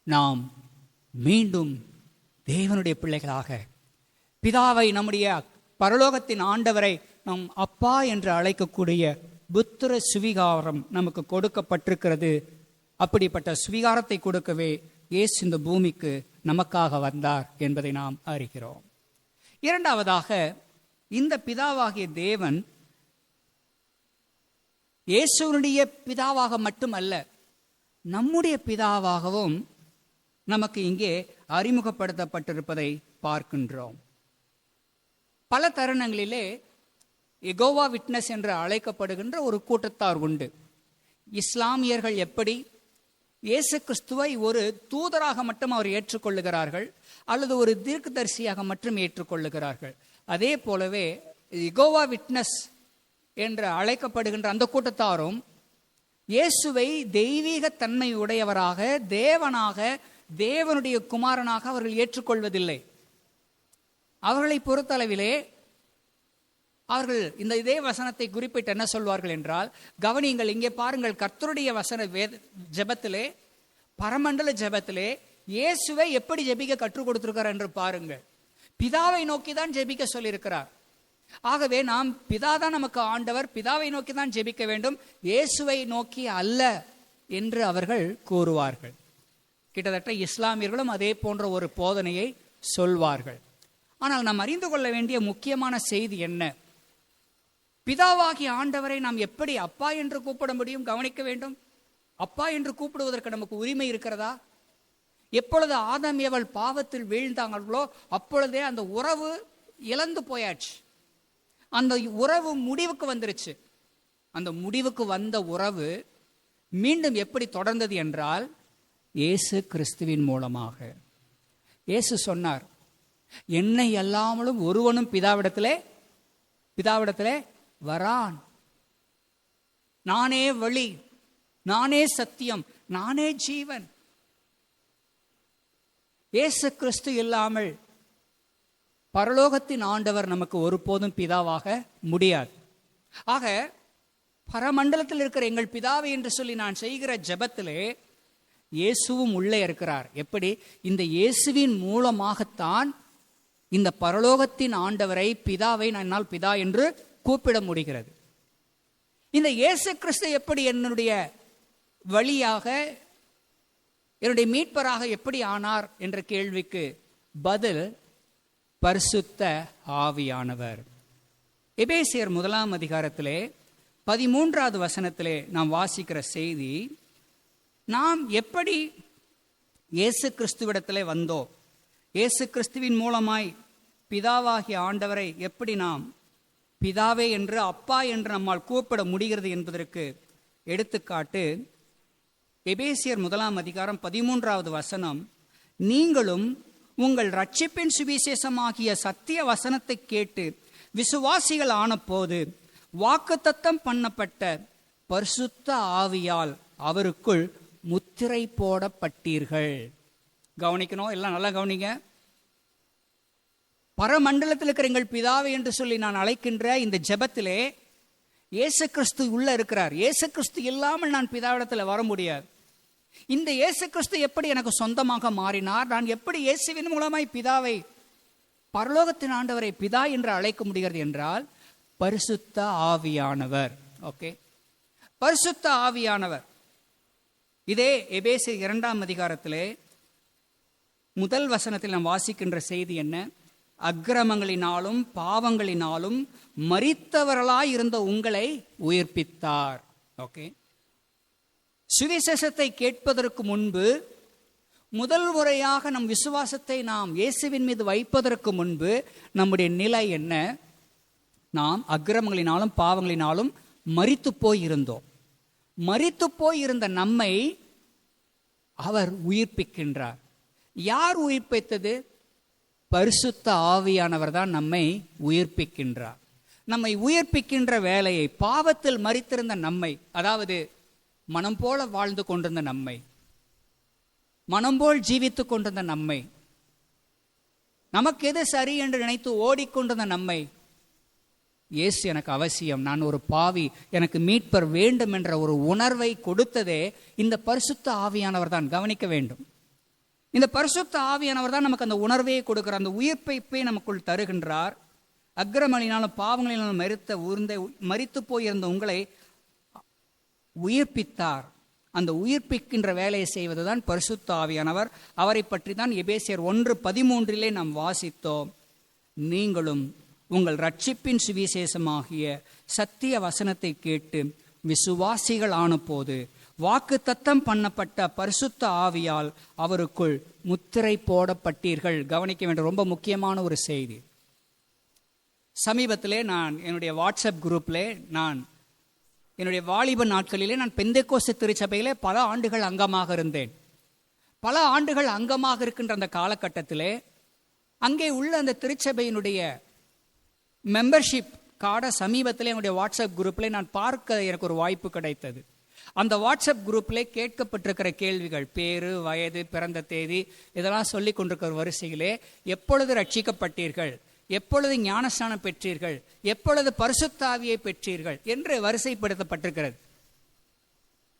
நாம் மீண்டும் தேவனுடைய பிள்ளைகளாக, பிதாவை, நம்முடைய பரலோகத்தின் ஆண்டவரை நாம் அப்பா என்று அழைக்கக்கூடிய புத்திர சுவிகாரம் நமக்கு கொடுக்கப்பட்டிருக்கிறது. அப்படிப்பட்ட சுவிகாரத்தை கொடுக்கவே இயேசு இந்த பூமிக்கு நமக்காக வந்தார் என்பதை நாம் அறிகிறோம். இரண்டாவதாக, இந்த பிதாவாகிய தேவன் இயேசுனுடைய பிதாவாக மட்டுமல்ல, நம்முடைய பிதாவாகவும் நமக்கு இங்கே அறிமுகப்படுத்தப்பட்டிருப்பதை பார்க்கின்றோம். பல தருணங்களிலே எகோவா விட்னஸ் என்று அழைக்கப்படுகின்ற ஒரு கூட்டத்தார் உண்டு. இஸ்லாமியர்கள் எப்படி இயேசு கிறிஸ்துவை ஒரு தூதராக மட்டும் அவர் ஏற்றுக்கொள்ளுகிறார்கள், அல்லது ஒரு தீர்க்கதரிசியாக மட்டும் ஏற்றுக்கொள்ளுகிறார்கள். அதே போலவே எகோவா விட்னஸ் என்று அழைக்கப்படுகின்ற அந்த கூட்டத்தாரும் இயேசுவை தெய்வீக தன்மை உடையவராக, தேவனாக, தேவனுடைய குமாரனாக அவர்கள் ஏற்றுக்கொள்வதில்லை. அவர்களை பொறுத்தளவிலே அவர்கள் இந்த இதே வசனத்தை குறிப்பிட்டு என்ன சொல்வார்கள் என்றால், கவனியுங்கள், இங்கே பாருங்கள், கர்த்தருடைய வசன ஜெபத்திலே, பரமண்டல ஜெபத்திலே இயேசுவை எப்படி ஜெபிக்க கற்றுக் கொடுத்திருக்கிறார் என்று பாருங்கள். பிதாவை நோக்கி தான் ஜெபிக்க சொல்லியிருக்கிறார். ஆகவே நாம் பிதாதான் நமக்கு ஆண்டவர், பிதாவை நோக்கி தான் ஜெபிக்க வேண்டும், இயேசுவை நோக்கி அல்ல என்று அவர்கள் கூறுவார்கள். கிட்டத்தட்ட இஸ்லாமியர்களும் அதே போன்ற ஒரு போதனையை சொல்வார்கள். ஆனால் நாம் அறிந்து கொள்ள வேண்டிய முக்கியமான செய்தி என்ன? பிதாவாகிய ஆண்டவரை நாம் எப்படி அப்பா என்று கூப்பிட முடியும்? கவனிக்க வேண்டும். அப்பா என்று கூப்பிடுவதற்கு நமக்கு உரிமை இருக்கிறதா? எப்பொழுது ஆதாம் ஏவாள் பாவத்தில் வீழ்ந்தாங்களோ அப்பொழுதே அந்த உறவு இழந்து போயாச்சு. அந்த உறவு முடிவுக்கு வந்துருச்சு. அந்த முடிவுக்கு வந்த உறவு மீண்டும் எப்படி தொடர்ந்தது என்றால், இயேசு கிறிஸ்துவின் மூலமாக. இயேசு சொன்னார், என்னை அல்லாமலும் ஒருவனும் பிதாவிடத்திலே வரான். நானே வழி, நானே சத்தியம், நானே ஜீவன். இயேசு கிறிஸ்து இல்லாமல் பரலோகத்தின் ஆண்டவர் நமக்கு ஒருபோதும் பிதாவாக முடியாது. ஆக பரமண்டலத்தில் இருக்கிற எங்கள் பிதாவை என்று சொல்லி நான் செய்கிற ஜெபத்திலே இயேசுவும் உள்ளே இருக்கிறார். எப்படி? இந்த இயேசுவின் மூலமாகத்தான் இந்த பரலோகத்தின் ஆண்டவரை, பிதாவை என்னால் பிதா என்று கூப்பிட முடிகிறது. இந்த இயேசு கிறிஸ்து எப்படி என்னுடைய வழியாக, என்னுடைய மீட்பராக எப்படி ஆனார் என்ற கேள்விக்கு பதில் பரிசுத்த ஆவியானவர். எபேசியர் 1 13 நாம் வாசிக்கிற செய்தி, நாம் எப்படி இயேசு கிறிஸ்துவிடத்திலே வந்தோம், இயேசு கிறிஸ்துவின் மூலமாய் பிதாவாகிய ஆண்டவரை எப்படி நாம் பிதாவே என்று, அப்பா என்று நம்மால் கூப்பிட முடிகிறது என்பதற்கு எடுத்துக்காட்டு எபேசியர் 1 13 நீங்களும் உங்கள் ரட்சிப்பின் சுவிசேஷமாகிய சத்திய வசனத்தை கேட்டு விசுவாசிகள் ஆன போது வாக்குத்தத்தம் பண்ணப்பட்ட பரிசுத்த ஆவியால் அவருக்குள் முத்திரை போடப்பட்டீர்கள். கவனிக்கணும், எல்லாம் நல்லா கவனிங்க. பரமண்டலத்தில் இருக்கிற எங்கள் பிதாவை என்று சொல்லி நான் அழைக்கின்ற இந்த ஜெபத்திலே இயேசு கிறிஸ்து உள்ள இருக்கிறார். இயேசு கிறிஸ்து இல்லாமல் நான் பிதாவிடத்தில் வர முடியாது. இந்த இயேசு கிறிஸ்து எப்படி எனக்கு சொந்தமாக மாறினார்? நான் எப்படி இயேசுவின் மூலமாய் பிதாவை, பரலோகத்தின் ஆண்டவரை பிதா என்று அழைக்க முடிகிறது என்றால் பரிசுத்த ஆவியானவர். ஓகே, பரிசுத்த ஆவியானவர். இதே எபேசியர் 2ஆம் அதிகாரத்திலே முதல் வசனத்தில் நாம் வாசிக்கின்ற செய்தி என்ன? அக்கிரமங்களினாலும் பாவங்களினாலும் மரித்தவர்களாய் இருந்த உங்களை உயிர்ப்பித்தார். ஓகே, சுவிசேஷத்தை கேட்பதற்கு முன்பு, முதல் முறையாக நம் விசுவாசத்தை நாம் இயேசுவின் மீது வைப்பதற்கு முன்பு நம்முடைய நிலை என்ன? நாம் அக்கிரமங்களினாலும் பாவங்களினாலும் மரித்து போயிருந்தோம். மரித்து போயிருந்த நம்மை அவர் உயிர்ப்பிக்கின்றார். யார் உயிர்ப்பித்தது? பரிசுத்த ஆவியானவர் தான் நம்மை உயிர்ப்பிக்கின்றார். நம்மை உயிர்ப்பிக்கின்ற வேலையை, பாவத்தில் மரித்திருந்த நம்மை, அதாவது மனம் போல வாழ்ந்து கொண்டிருந்த நம்மை, மனம் போல் ஜீவித்துக் கொண்டிருந்த நம்மை, நமக்கு எது சரி என்று நினைத்து ஓடிக்கொண்டிருந்த நம்மை, இயேசு எனக்கு அவசியம், நான் ஒரு பாவி, எனக்கு மீட்பர் வேண்டும் என்ற ஒரு உணர்வை கொடுத்ததே இந்த பரிசுத்த ஆவியானவர் தான். கவனிக்க வேண்டும், இந்த பரிசுத்த ஆவியானவர் தான் நமக்கு அந்த உணர்வையே கொடுக்கிறார், அந்த உயிர்ப்பை நமக்குள் தருகின்றார். அக்கிரமங்களினாலும் பாவங்களினாலும் மரித்து போயிருந்த உங்களை உயிர்ப்பித்தார். அந்த உயிர்ப்பிக்கின்ற வேலையை செய்வதுதான் பரிசுத்த ஆவியானவர். அவரை பற்றி தான் எபேசியர் 1:13 நாம் வாசித்தோம். நீங்களும் உங்கள் ரட்சிப்பின் சுவிசேஷமாகிய சத்திய வசனத்தை கேட்டு விசுவாசிகள் ஆன போது வாக்குத்தத்தம் பண்ணப்பட்ட பரிசுத்த ஆவியால் அவருக்குள் முத்திரை போடப்பட்டீர்கள். கவனிக்க வேண்டிய ரொம்ப முக்கியமான ஒரு செய்தி. சமீபத்திலே நான் என்னுடைய வாட்ஸ்அப் குரூப்பிலே, நான் என்னுடைய வாலிப நாட்களிலே நான் பெந்தேகோஸ்து திருச்சபையிலே பல ஆண்டுகள் அங்கமாக இருந்தேன். பல ஆண்டுகள் அங்கமாக இருக்கின்ற அந்த காலகட்டத்திலே அங்கே உள்ள அந்த திருச்சபையினுடைய மெம்பர்ஷிப் கார்டை சமீபத்தில் என்னுடைய வாட்ஸ்அப் குரூப்பில் நான் பார்க்க எனக்கு ஒரு வாய்ப்பு கிடைத்தது. அந்த வாட்ஸ்அப் குரூப்பில் கேட்கப்பட்டிருக்கிற கேள்விகள், பேரு, வயது, பிறந்த தேதி, இதெல்லாம் சொல்லி கொண்டிருக்கிற வரிசையிலே எப்பொழுது ரட்சிக்கப்பட்டீர்கள், எப்பொழுது ஞானஸ்நானம் பெற்றீர்கள், எப்பொழுது பரிசுத்த ஆவியை பெற்றீர்கள் என்று வரிசைப்படுத்தப்பட்டிருக்கிறது.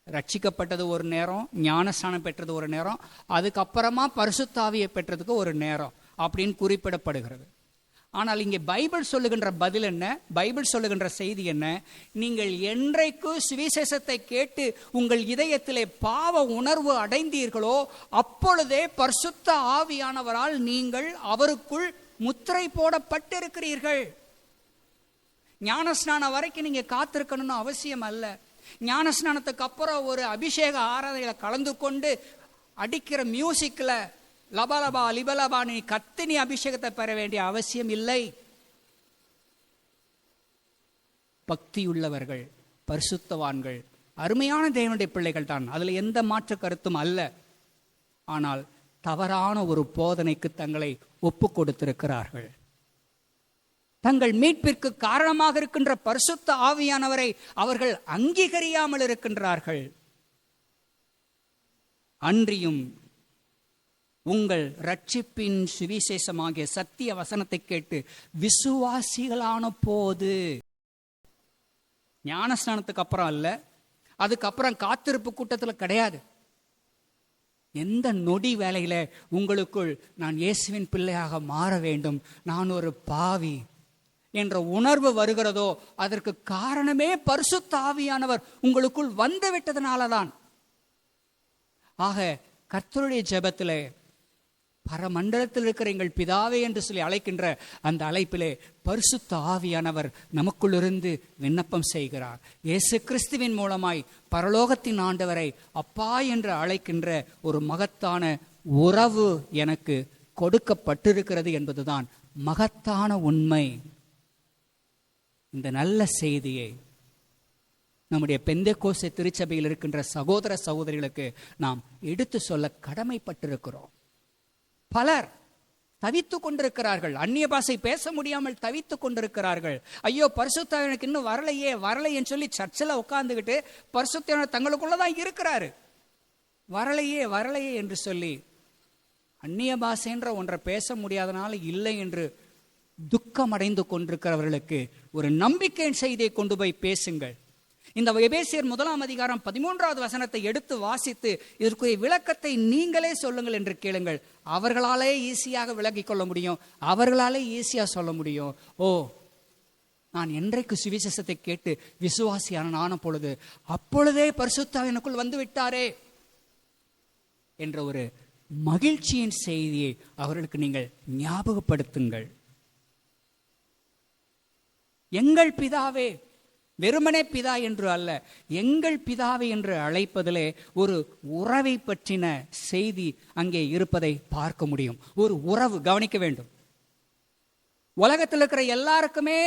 ரட்சிக்கப்பட்டது ஒரு நேரம், ஞானஸ்நானம் பெற்றது ஒரு நேரம், அதுக்கப்புறமா பரிசுத்த ஆவியை பெற்றதுக்கு ஒரு நேரம் அப்படின்னு குறிப்பிடப்படுகிறது. ஆனால் இங்கே பைபிள் சொல்லுகின்ற பதில் என்ன? பைபிள் சொல்லுகின்ற செய்தி என்ன? நீங்கள் என்றைக்கு சுவிசேஷத்தை கேட்டு உங்கள் இதயத்திலே பாவ உணர்வு அடைந்தீர்களோ அப்பொழுதே பரிசுத்த ஆவியானவரால் நீங்கள் அவருக்குள் முத்திரை போடப்பட்டிருக்கிறீர்கள். ஞானஸ்நானம் வரைக்கும் நீங்க காத்திருக்கணும்னு அவசியம் அல்ல. ஞானஸ்நானத்துக்கு அப்புறம் ஒரு அபிஷேக ஆராதனையில கலந்து கொண்டு அடிக்கிற மியூசிக்ல லபலபா லிபலபா நீ கத்தினி அபிஷேகத்தை பெற வேண்டிய அவசியம் இல்லை. பக்தியுள்ளவர்கள், பரிசுத்தவான்கள், அருமையான தேவனுடைய பிள்ளைகள் தான், அதுல எந்த மாற்று கருத்தும் அல்ல. ஆனால் தவறான ஒரு போதனைக்கு தங்களை ஒப்பு கொடுத்திருக்கிறார்கள். தங்கள் மீட்பிற்கு காரணமாக இருக்கின்ற பரிசுத்த ஆவியானவரை அவர்கள் அங்கீகரியாமல் இருக்கின்றார்கள். அன்றியும் உங்கள் ரட்சிப்பின் சுவிசேஷமாகிய சத்திய வசனத்தை கேட்டு விசுவாசிகளான போது, ஞானஸ்நானத்துக்கு அப்புறம் அல்ல, அதுக்கப்புறம் காத்திருப்பு கூட்டத்தில் கிடையாது. எந்த நொடி வேலையில உங்களுக்குள் நான் இயேசுவின் பிள்ளையாக மாற வேண்டும், நான் ஒரு பாவி என்ற உணர்வு வருகிறதோ அதற்கு காரணமே பரிசுத்த ஆவியானவர் உங்களுக்குள் வந்து விட்டதனாலதான். ஆக கர்த்தருடைய ஜெபத்திலே பரமண்டலத்தில் இருக்கிற எங்கள் பிதாவே என்று சொல்லி அழைக்கின்ற அந்த அழைப்பிலே பரிசுத்த ஆவியானவர் நமக்குள்ளிருந்து விண்ணப்பம் செய்கிறார். இயேசு கிறிஸ்துவின் மூலமாய் பரலோகத்தின் ஆண்டவரை அப்பா என்று அழைக்கின்ற ஒரு மகத்தான உறவு எனக்கு கொடுக்கப்பட்டிருக்கிறது என்பதுதான் மகத்தான உண்மை. இந்த நல்ல செய்தியை நம்முடைய பெந்தேகோஸ்து திருச்சபையில் இருக்கின்ற சகோதர சகோதரிகளுக்கு நாம் எடுத்து சொல்ல கடமைப்பட்டிருக்கிறோம். பலர் தவித்துக் கொண்டிருக்கிறார்கள். அந்நிய பாஷை பேச முடியாமல் தவித்துக் கொண்டிருக்கிறார்கள். ஐயோ, பரிசுத்த ஆவியானவர் இன்னும் வரலையேன்னு சொல்லி சர்ச்சில் உட்கார்ந்துகிட்டு பரிசுத்த ஆவியானவர் தங்களுக்குள்ளதான் இருக்கிறாரு, வரலையே என்று சொல்லி அந்நிய பாஷைன்ற ஒன்றை பேச முடியாதனால இல்லை என்று துக்கம் அடைந்து கொண்டிருக்கிறவர்களுக்கு ஒரு நம்பிக்கையின் செய்தியை கொண்டு போய் பேசுங்கள். இந்த எபேசியர் 1 வசனத்தை எடுத்து வாசித்து இதற்குரிய விளக்கத்தை நீங்களே சொல்லுங்கள் என்று கேளுங்கள். அவர்களாலே ஈஸியாக விளக்கிக் கொள்ள முடியும், அவர்களாலே ஈஸியா சொல்ல முடியும். ஓ, நான் என்றைக்கு சுவிசேஷத்தை கேட்டு விசுவாசியான ஆன பொழுது அப்பொழுதே பரிசுத்த ஆவியானவர் எனக்குள் வந்து விட்டாரே என்ற ஒரு மகிழ்ச்சியின் செய்தியை அவர்களுக்கு நீங்கள் ஞாபகப்படுத்துங்கள். எங்கள் பிதாவே, வெறுமனே பிதா என்று அல்ல, எங்கள் பிதாவை என்று அழைப்பதிலே ஒரு உறவை பற்றின செய்தி அங்கே இருப்பதை பார்க்க முடியும். ஒரு உறவு கவனிக்க வேண்டும். உலகத்தில் இருக்கிற எல்லாருக்குமே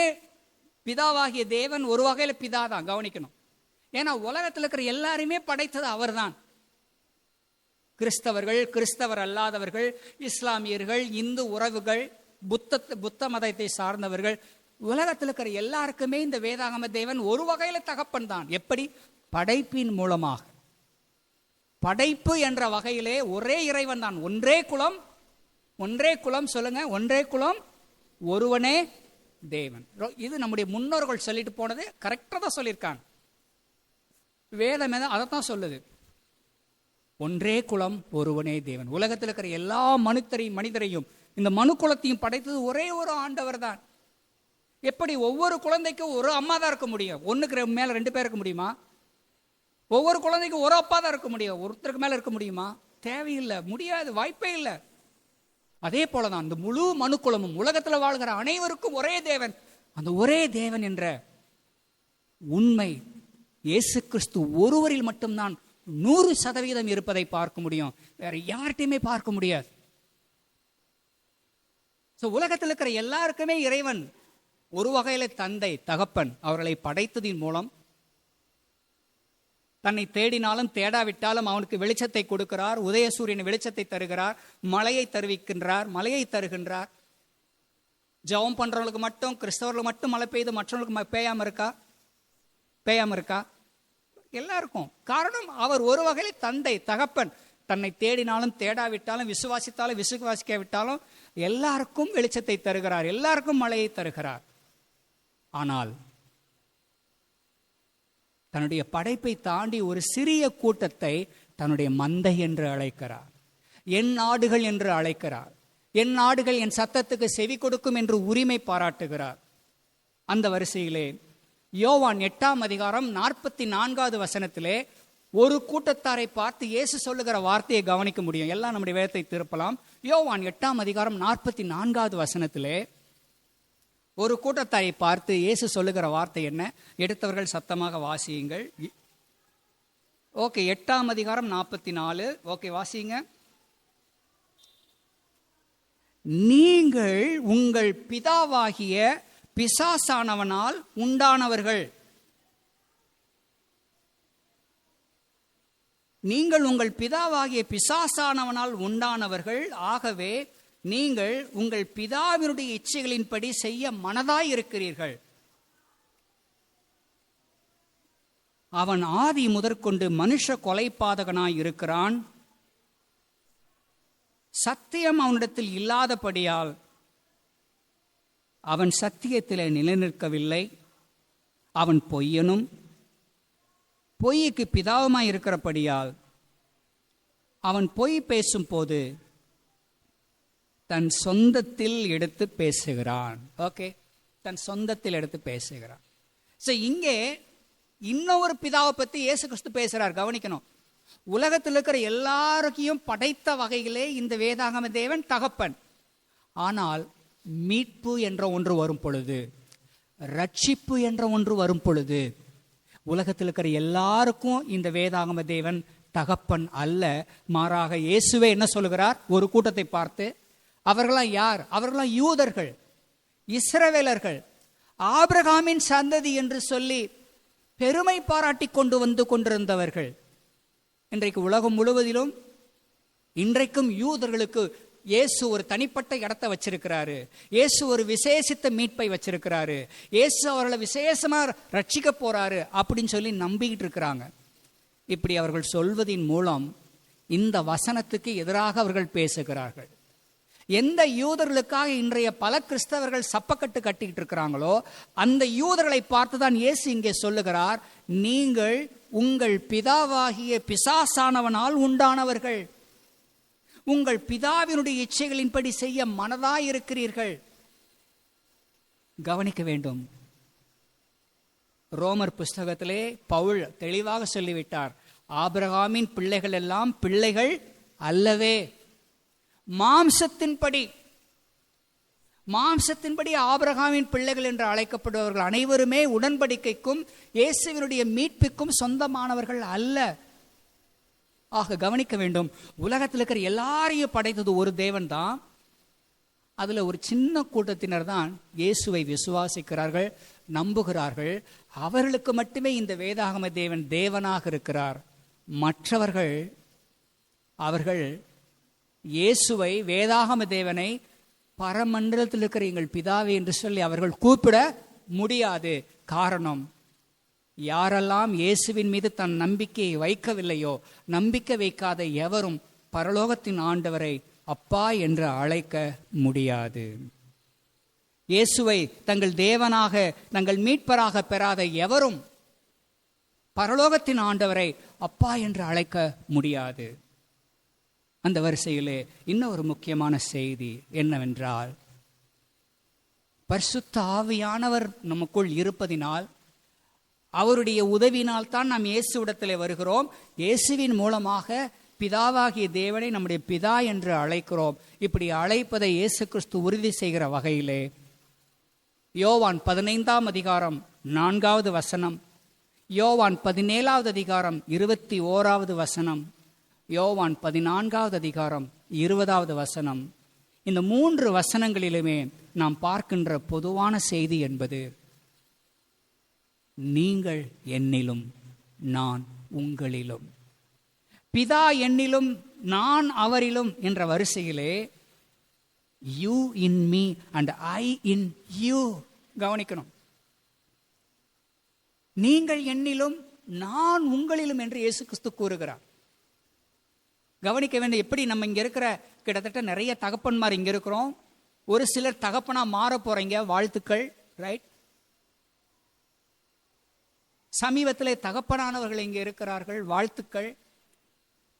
பிதாவாகிய தேவன் ஒரு வகையில பிதா தான், கவனிக்கணும். ஏன்னா உலகத்தில் இருக்கிற எல்லாருமே படைத்தது அவர்தான். கிறிஸ்தவர்கள், கிறிஸ்தவர் அல்லாதவர்கள், இஸ்லாமியர்கள், இந்து உறவுகள், புத்த மதத்தை சார்ந்தவர்கள், உலகத்தில் இருக்கிற எல்லாருக்குமே இந்த வேதாகம தேவன் ஒரு வகையில தகப்பன் தான். எப்படி? படைப்பின் மூலமாக. படைப்பு என்ற வகையிலே ஒரே இறைவன் தான். ஒன்றே குலம் சொல்லுங்க, ஒன்றே குலம், ஒருவனே தேவன். இது நம்முடைய முன்னோர்கள் சொல்லிட்டு போனது கரெக்டா தான் சொல்லியிருக்காங்க. வேதம் அதைத்தான் சொல்லுது. ஒன்றே குலம், ஒருவனே தேவன். உலகத்தில் இருக்கிற எல்லா மனிதரையும் இந்த மனு குலத்தையும் படைத்தது ஒரே ஒரு ஆண்டவர் தான். எப்படி? ஒவ்வொரு குழந்தைக்கும் ஒரு அம்மா தான் இருக்க முடியும், ஒண்ணுக்கு மேல 2 பேர் இருக்க முடியுமா? ஒவ்வொரு குழந்தைக்கும் ஒரு அப்பா தான் இருக்க முடியும், ஒருத்தருக்கு மேல இருக்க முடியுமா? தேவையில்லை, முடியாது, வாய்ப்பே இல்லை. அதே போலதான் இந்த முழு மனுக்குலமும், உலகத்தில் வாழ்கிற அனைவருக்கும் ஒரே தேவன். அந்த ஒரே தேவன் என்ற உண்மை இயேசு கிறிஸ்து ஒருவரில் மட்டும்தான் 100% இருப்பதை பார்க்க முடியும், வேற யார்கிட்டையுமே பார்க்க முடியாது. உலகத்தில் இருக்கிற எல்லாருக்குமே இறைவன் ஒரு வகையில தந்தை, தகப்பன். அவர்களை படைத்ததின் மூலம் தன்னை தேடினாலும் தேடாவிட்டாலும் அவனுக்கு வெளிச்சத்தை கொடுக்கிறார், உதயசூரியன் வெளிச்சத்தை தருகிறார், மழையை தருகின்றார். ஜெபம் பண்றவங்களுக்கு மட்டும், கிறிஸ்தவர்களுக்கு மட்டும் மழை பெய்து மற்றவர்களுக்கு பெய்யாம இருக்கா? எல்லாருக்கும். காரணம், அவர் ஒரு வகையில தந்தை, தகப்பன். தன்னை தேடினாலும் தேடாவிட்டாலும், விசுவாசித்தாலும் விசுவாசிக்காவிட்டாலும் எல்லாருக்கும் வெளிச்சத்தை தருகிறார், எல்லாருக்கும் மழையை தருகிறார். ஆனால் தன்னுடைய படைப்பை தாண்டி ஒரு சிறிய கூட்டத்தை தன்னுடைய மந்தை என்று அழைக்கிறார், என் ஆடுகள் என்று அழைக்கிறார். என் ஆடுகள் என் சத்தத்துக்கு செவி கொடுக்கும் என்று உரிமை பாராட்டுகிறார். அந்த வரிசையிலே யோவான் 8 வசனத்திலே ஒரு கூட்டத்தாரை பார்த்து இயேசு சொல்லுகிற வார்த்தையை கவனிக்க முடியும். எல்லாம் நம்முடைய வேதத்தை திருப்பலாம். யோவான் 8 வசனத்திலே ஒரு கூட்டத்தாரை பார்த்து இயேசு சொல்லுகிற வார்த்தை என்ன? எடுத்தவர்கள் சத்தமாக வாசியுங்கள். ஓகே, 8:44. ஓகே, வாசியுங்க. நீங்கள் உங்கள் பிதாவாகிய பிசாசானவனால் உண்டானவர்கள். நீங்கள் உங்கள் பிதாவாகிய பிசாசானவனால் உண்டானவர்கள். ஆகவே நீங்கள் உங்கள் பிதாவினுடைய இச்சைகளின்படி செய்ய மனதாய் இருக்கிறீர்கள். அவன் ஆதி முதற்கொண்டு மனுஷ கொலைபாதகனாய் இருக்கிறான். சத்தியம் அவனிடத்தில் இல்லாதபடியால் அவன் சத்தியத்திலே நிலைநிற்கவில்லை. அவன் பொய்யனும் பொய்யுக்கு பிதாவுமாய் இருக்கிறபடியால் அவன் பொய் பேசும் போது தன் சொந்தத்தில் எடுத்து பேசுகிறான். ஓகே, தன் சொந்தத்தில் எடுத்து பேசுகிறான். இங்கே இன்னொரு பிதாவை பத்தி இயேசு கிறிஸ்து பேசுறார். கவனிக்கணும். உலகத்தில் இருக்கிற எல்லாருக்கையும் படைத்த வகையிலே இந்த வேதாகம தேவன் தகப்பன். ஆனால் மீட்பு என்ற ஒன்று வரும் பொழுது, ரட்சிப்பு என்ற ஒன்று வரும் பொழுது, உலகத்தில் இருக்கிற எல்லாருக்கும் இந்த வேதாகம தேவன் தகப்பன் அல்ல. மாறாக இயேசுவே என்ன சொல்லுகிறார்? ஒரு கூட்டத்தை பார்த்து, அவர்களாம் யார்? அவர்களாம் யூதர்கள், இஸ்ரவேலர்கள், ஆபிரகாமின் சந்ததி என்று சொல்லி பெருமை பாராட்டி கொண்டு வந்து கொண்டிருந்தவர்கள். இன்றைக்கு உலகம் முழுவதிலும் இன்றைக்கும் யூதர்களுக்கு இயேசு ஒரு தனிப்பட்ட இடத்தை வச்சிருக்கிறாரு, இயேசு ஒரு விசேஷித்த மீட்பை வச்சிருக்கிறாரு, இயேசு அவர்களை விசேஷமா ரட்சிக்க போறாரு அப்படின்னு சொல்லி நம்பிக்கிட்டு இருக்கிறாங்க. இப்படி அவர்கள் சொல்வதின் மூலம் இந்த வசனத்துக்கு எதிராக அவர்கள் பேசுகிறார்கள். எந்த யூதர்களுக்காக இன்றைய பல கிறிஸ்தவர்கள் சப்பக்கட்டு கட்டிக்கிட்டு இருக்கிறாங்களோ அந்த யூதர்களை பார்த்துதான் இயேசு இங்கே சொல்லுகிறார், நீங்கள் உங்கள் பிதாவாகிய பிசாசானவனால் உண்டானவர்கள், உங்கள் பிதாவினுடைய இச்சைகளின்படி செய்ய மனதாயிருக்கிறீர்கள். கவனிக்க வேண்டும், ரோமர் புஸ்தகத்திலே பவுல் தெளிவாக சொல்லிவிட்டார், ஆபிரகாமின் பிள்ளைகள் எல்லாம் பிள்ளைகள் அல்லவே. மாம்சத்தின்படி ஆபிரகாமின் பிள்ளைகள் என்று அழைக்கப்படுபவர்கள் அனைவருமே உடன்படிக்கைக்கும் இயேசுவினுடைய மீட்புக்கும் சொந்தமானவர்கள் அல்ல. ஆக கவனிக்க வேண்டும், உலகத்தில் இருக்கிற எல்லாரையும் படைத்தது ஒரு தேவன் தான். அதுல ஒரு சின்ன கூட்டத்தினர் தான் இயேசுவை விசுவாசிக்கிறார்கள், நம்புகிறார்கள். அவர்களுக்கு மட்டுமே இந்த வேதாகம தேவன் தேவனாக இருக்கிறார். மற்றவர்கள் அவர்கள் இயேசுவை, வேதாகம தேவனை பரமண்டலத்தில் இருக்கிற எங்கள் பிதாவே என்று சொல்லி அவர்கள் கூப்பிட முடியாது. காரணம், யாரெல்லாம் இயேசுவின் மீது தன் நம்பிக்கையை வைக்கவில்லையோ, நம்பிக்கை வைக்காத எவரும் பரலோகத்தின் ஆண்டவரை அப்பா என்று அழைக்க முடியாது. இயேசுவை தங்கள் தேவனாக, தங்கள் மீட்பராக பெறாத எவரும் பரலோகத்தின் ஆண்டவரை அப்பா என்று அழைக்க முடியாது. அந்த வரிசையிலே இன்னும் ஒரு முக்கியமான செய்தி என்னவென்றால், பரிசுத்த ஆவியானவர் நமக்குள் இருப்பதினால், அவருடைய உதவினால் தான் நாம் இயேசுவிடத்தில் வருகிறோம். இயேசுவின் மூலமாக பிதாவாகிய தேவனை நம்முடைய பிதா என்று அழைக்கிறோம். இப்படி அழைப்பதை இயேசு கிறிஸ்து உறுதி செய்கிற வகையிலே யோவான் 15ஆம் அதிகாரம் 4வது வசனம், யோவான் 17வது அதிகாரம் 21வது வசனம், யோவான் 14வது அதிகாரம் 20வது வசனம், இந்த 3 வசனங்களிலுமே நாம் பார்க்கின்ற பொதுவான செய்தி என்பது, நீங்கள் என்னிலும் நான் உங்களிலும், பிதா என்னிலும் நான் அவரிலும் என்ற வரிசையிலே you in me and I in you. கவனிக்கணும், நீங்கள் என்னிலும் நான் உங்களிலும் என்று இயேசு கிறிஸ்து கூறுகிறார். கவனிக்க வேண்டும், எப்படி நம்ம இங்க இருக்கிற கிட்டத்தட்ட நிறைய தகப்பன்மார் இங்க இருக்கிறோம். ஒரு சிலர் தகப்பனா மாற போறீங்க, வாழ்த்துக்கள், ரைட். சமீபத்தில் தகப்பனானவர்கள் இங்கே இருக்கிறார்கள், வாழ்த்துக்கள்.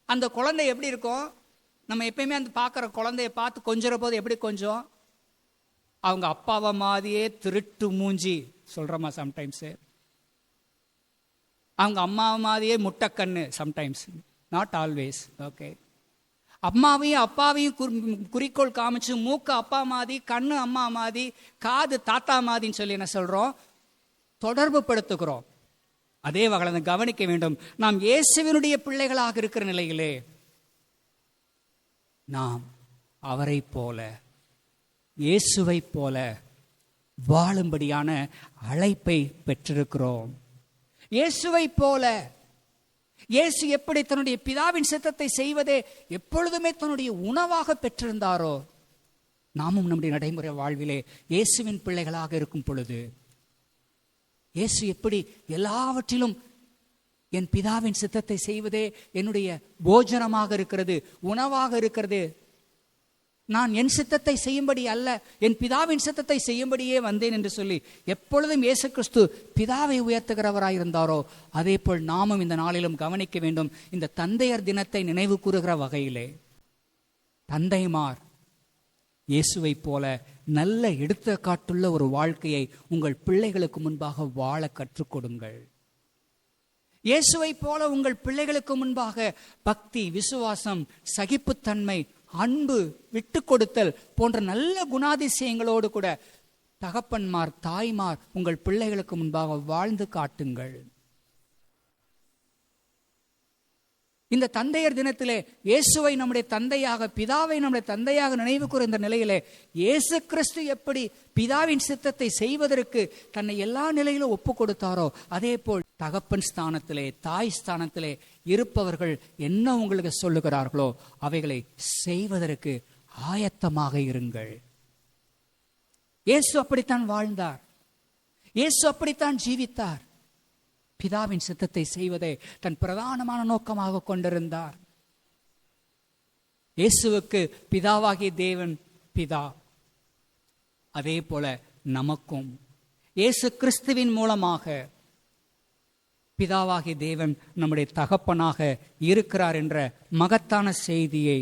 அந்த குழந்தை எப்படி இருக்கும், நம்ம எப்பயுமே அந்த பார்க்குற குழந்தைய பார்த்து கொஞ்சிற போது எப்படி கொஞ்சம், அவங்க அப்பாவை மாதிரியே திருட்டு மூஞ்சி சொல்கிறோமா சம்டைம்ஸு, அவங்க அம்மாவை மாதிரியே முட்டைக்கண்ணு சம்டைம்ஸ், நாட் ஆல்வேஸ், ஓகே. அம்மாவையும் அப்பாவையும் குறிக்கோள் காமிச்சு மூக்கு அப்பா மாதிரி, கண்ணு அம்மா மாதிரி, காது தாத்தா மாதிரின்னு சொல்லி என்ன சொல்கிறோம், தொடர்பு படுத்துக்கிறோம். அதே வகையில் கவனிக்க வேண்டும், நாம் இயேசுவினுடைய பிள்ளைகளாக இருக்கிற நிலையிலே நாம் அவரை போல, இயேசுவை போல வாழும்படியான அழைப்பை பெற்றிருக்கிறோம். இயேசுவை போல, இயேசு எப்படி தன்னுடைய பிதாவின் சித்தத்தை செய்வதே எப்பொழுதுமே தன்னுடைய உணவாக பெற்றிருந்தாரோ, நாமும் நம்முடைய நடைமுறை வாழ்விலே இயேசுவின் பிள்ளைகளாக இருக்கும் பொழுது, இயேசு எப்படி எல்லாவற்றிலும் என் பிதாவின் சித்தத்தை செய்வதே என்னுடைய போஜனமாக இருக்கிறது, உணவாக இருக்கிறது, நான் என் சித்தத்தை செய்யும்படி அல்ல என் பிதாவின் சித்தத்தை செய்யும்படியே வந்தேன் என்று சொல்லி எப்பொழுதும் இயேசு கிறிஸ்து பிதாவை உயர்த்துகிறவராயிருந்தாரோ, அதே போல் நாமும் இந்த நாளிலும் கவனிக்க வேண்டும். இந்த தந்தையர் தினத்தை நினைவு கூறுகிற வகையிலே தந்தைமார் இயேசுவை போல நல்ல எடுத்துக்காட்டுள்ள ஒரு வாழ்க்கையை உங்கள் பிள்ளைகளுக்கு முன்பாக வாழ கற்றுக் கொடுங்கள். இயேசுவை போல உங்கள் பிள்ளைகளுக்கு முன்பாக பக்தி, விசுவாசம், சகிப்புத்தன்மை, அன்பு, விட்டு கொடுத்தல் போன்ற நல்ல குணாதிசயங்களோடு கூட தகப்பன்மார், தாய்மார் உங்கள் பிள்ளைகளுக்கு முன்பாக வாழ்ந்து காட்டுங்கள். இந்த தந்தையர் தினத்திலே இயேசுவை நம்முடைய தந்தையாக, பிதாவை நம்முடைய தந்தையாக நினைவு கூற இந்த நிலையிலே இயேசு கிறிஸ்து எப்படி பிதாவின் சித்தத்தை செய்வதற்கு தன்னை எல்லா நிலையிலும் ஒப்பு கொடுத்தாரோ, அதே போல் தகப்பன் ஸ்தானத்திலே, தாய் ஸ்தானத்திலே இருப்பவர்கள் என்ன உங்களுக்கு சொல்லுகிறார்களோ அவைகளை செய்வதற்கு ஆயத்தமாக இருங்கள். இயேசு அப்படித்தான் வாழ்ந்தார், இயேசு அப்படித்தான் ஜீவித்தார். பிதாவின் சித்தத்தை செய்வதை தன் பிரதானமான நோக்கமாக கொண்டிருந்தார். இயேசுவுக்கு பிதாவாகிய தேவன் பிதா. அதே போல நமக்கும் இயேசு கிறிஸ்துவின் மூலமாக பிதாவாகிய தேவன் நம்முடைய தகப்பனாக இருக்கிறார் என்ற மகத்தான செய்தியை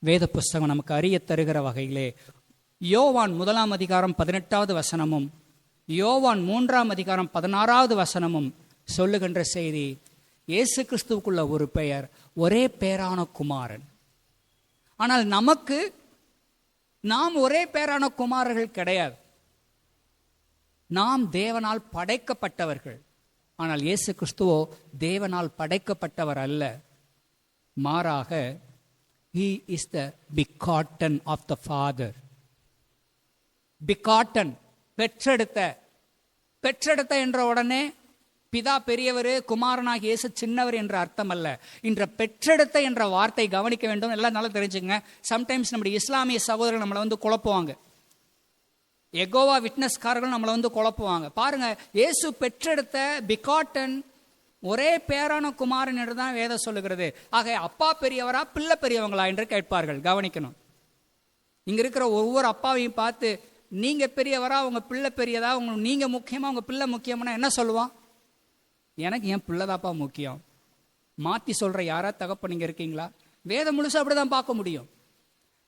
வேத புஸ்தகம் நமக்கு அறிய தருகிற வகையிலே யோவான் 1 அதிகாரம் 18வது வசனமும் யோவான் 3 அதிகாரம் 16வது வசனமும் சொல்லுகின்ற செய்தி, இயேசு கிறிஸ்துவுக்குள்ள ஒரு பெயர், ஒரே பேரான குமாரன். ஆனால் நமக்கு நாம் ஒரே பேரான குமாரர்கள் கிடையாது. நாம் தேவனால் படைக்கப்பட்டவர்கள். ஆனால் இயேசு கிறிஸ்துவோ தேவனால் படைக்கப்பட்டவர் அல்ல. மாறாக he is the begotten of the Father. begotten, பெற்றெடுத்த என்ற உடனே பிதா பெரியவர், குமாரனாகிய இயேசு சின்னவர் என்ற அர்த்தம் அல்ல. இன்ற பெற்றெடுத்த என்ற வார்த்தை கவனிக்க வேண்டும். எல்லாம் நல்லா தெரிஞ்சுங்க. சம்டைம்ஸ் நம்முடைய இஸ்லாமிய சகோதரர்கள் நம்மளை குழப்புவாங்க, எகோவா விட்னஸ்காரர்கள் நம்மளை குழப்புவாங்க. பாருங்க, இயேசு பெற்றெடுத்த பிகாட்டன் ஒரே பேரான குமாரன் என்று தான் வேதம் சொல்லுகிறது. ஆக அப்பா பெரியவரா பிள்ளை பெரியவங்களா என்று கேட்பார்கள். கவனிக்கணும். இங்க இருக்கிற ஒவ்வொரு அப்பாவையும் பார்த்து நீங்க பெரியவரா உங்க பிள்ளை பெரியதா, நீங்க முக்கியமா உங்க பிள்ளை முக்கியம்னா என்ன சொல்லுவான்? எனக்கு என் பிள்ளைதாப்பா முக்கியம். மாத்தி சொல்ற யாரா தகப்ப நீங்க இருக்கீங்களா? வேதம் முழுசா அப்படிதான் பார்க்க முடியும்.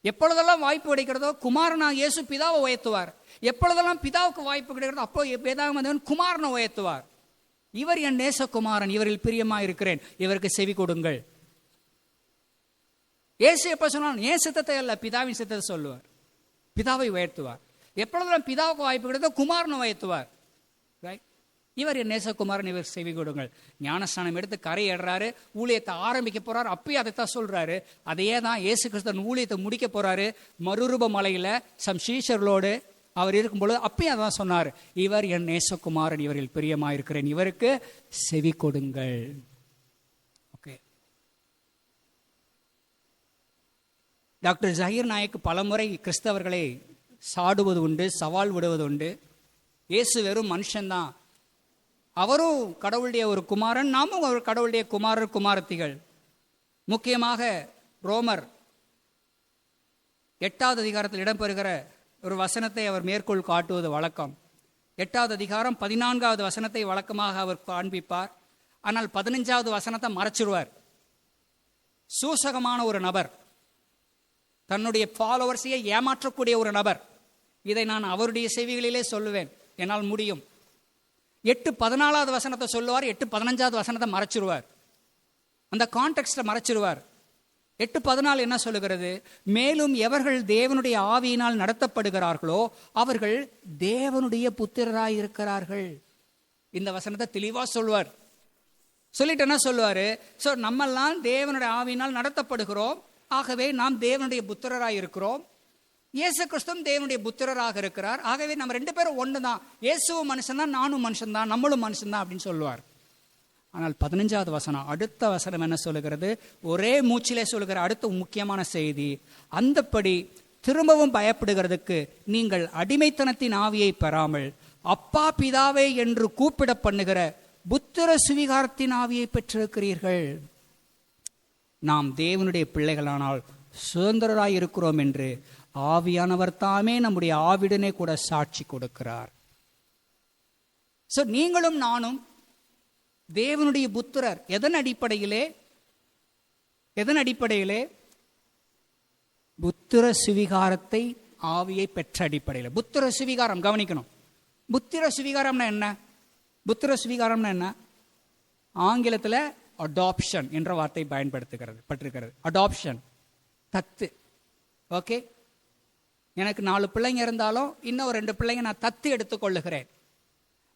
எப்பொழுதெல்லாம் வாய்ப்பு கிடைக்கிறதோ குமாரனாக இயேசு பிதாவை உயர்த்துவார். எப்பொழுதெல்லாம் பிதாவுக்கு வாய்ப்பு கிடைக்கிறதோ அப்போ வேதாகமதேவன் குமாரனை உயர்த்துவார். இவர் என் நேசகுமாரன், இவரில் பிரியமா இருக்கிறேன், இவருக்கு செவி கொடுங்கள். இயேசு எப்ப சொன்னாலும் என் சித்தத்தை அல்ல பிதாவின் சித்தத்தை சொல்லுவார், பிதாவை உயர்த்துவார். எப்பொழுதெல்லாம் பிதாவுக்கு வாய்ப்பு கிடைத்தோ குமாரனை உயர்த்துவார். இவர் என் நேசகுமாரன், இவர் செவி கொடுங்கள். ஞானஸ்நானம் எடுத்து கரை ஏடுறாரு, ஊழியத்தை ஆரம்பிக்க போறாரு. அப்பயும் அதைத்தான் சொல்றாரு. அதையே தான் இயேசு கிறிஸ்து ஊழியத்தை முடிக்க போறாரு. மறுரூப மலையில சம் சீஷர்களோடு அவர் இருக்கும்பொழுது அப்பயும் அதான் சொன்னார், இவர் என் நேசகுமாரன், இவரில் பிரியமாயிருக்கிறேன், இவருக்கு செவி கொடுங்கள். ஓகே. டாக்டர் ஜஹீர் நாயக் பலமுறை கிறிஸ்தவர்களை சாடுவது உண்டு, சவால் விடுவது உண்டு. இயேசு வெறும் மனுஷன்தான், அவரும் கடவுளுடைய ஒரு குமாரன், நாமும் அவர் கடவுளுடைய குமாரர் குமாரத்திகள். முக்கியமாக ரோமர் 8வது அதிகாரத்தில் இடம்பெறுகிற ஒரு வசனத்தை அவர் மேற்கோள் காட்டுவது வழக்கம். 8வது அதிகாரம் 14வது வசனத்தை வழக்கமாக அவர் காண்பிப்பார். ஆனால் 15வது வசனத்தை மறைச்சிருவார். சூசகமான ஒரு நபர், தன்னுடைய ஃபாலோவர்ஸையே ஏமாற்றக்கூடிய ஒரு நபர். இதை நான் அவருடைய செவிகளிலே சொல்லுவேன், என்னால் முடியும். 8:14வது வசனத்தை சொல்லுவார், 8:15வது வசனத்தை மறைச்சிருவார். அந்த கான்டெக்ஸ்ட மறைச்சிருவார். 8:14 என்ன சொல்லுகிறது? மேலும் எவர்கள் தேவனுடைய ஆவியினால் நடத்தப்படுகிறார்களோ அவர்கள் தேவனுடைய புத்திரராய் இருக்கிறார்கள். இந்த வசனத்தை தெளிவா சொல்லுவார். சொல்லிட்டு என்ன சொல்லுவாரு? சோ நம்மெல்லாம் தேவனுடைய ஆவியினால் நடத்தப்படுகிறோம், ஆகவே நாம் தேவனுடைய புத்திரராய் இருக்கிறோம். இயேசு கிறிஸ்துவும் தேவனுடைய புத்திரராக இருக்கிறார், ஆகவே நம்ம 2 பேரும் ஒன்று தான். இயேசுவும் மனுஷன் தான், நானும் மனுஷன் தான், நம்மளும் மனுஷன் தான் அப்படின்னு சொல்லுவார். ஆனால் 15வது வசனம், அடுத்த வசனம் என்ன சொல்லுகிறது? ஒரே மூச்சிலே சொல்லுகிற அடுத்த முக்கியமான செய்தி, அந்தப்படி திரும்பவும் பயப்படுகிறதுக்கு நீங்கள் அடிமைத்தனத்தின் ஆவியை பெறாமல் அப்பா பிதாவே என்று கூப்பிட பண்ணுகிற புத்திர சுவிகாரத்தின் ஆவியை பெற்றிருக்கிறீர்கள். நாம் தேவனுடைய பிள்ளைகளானால் சுதந்திரராய் இருக்கிறோம் என்று ஆவியானவர் தாமே நம்முடைய ஆவிடனே கூட சாட்சி கொடுக்கிறார். சோ நீங்களும் நானும் தேவனுடைய புத்திரர். எதன் அடிப்படையிலே? புத்திர சுவிகாரத்தை ஆவியை பெற்ற அடிப்படையில். புத்திர சுவிகாரம் கவனிக்கணும். புத்திர சுவிகாரம்னா என்ன? புத்திர சுவிகாரம்னா என்ன? ஆங்கிலத்தில் அடாப்ஷன் என்ற வார்த்தை பயன்படுத்துகிறது. அடாப்ஷன், தத்து. ஓகே, எனக்கு 4 பிள்ளைங்க இருந்தாலும் இன்னும் 2 பிள்ளைங்க நான் தத்து எடுத்துக்கொள்ளுகிறேன்.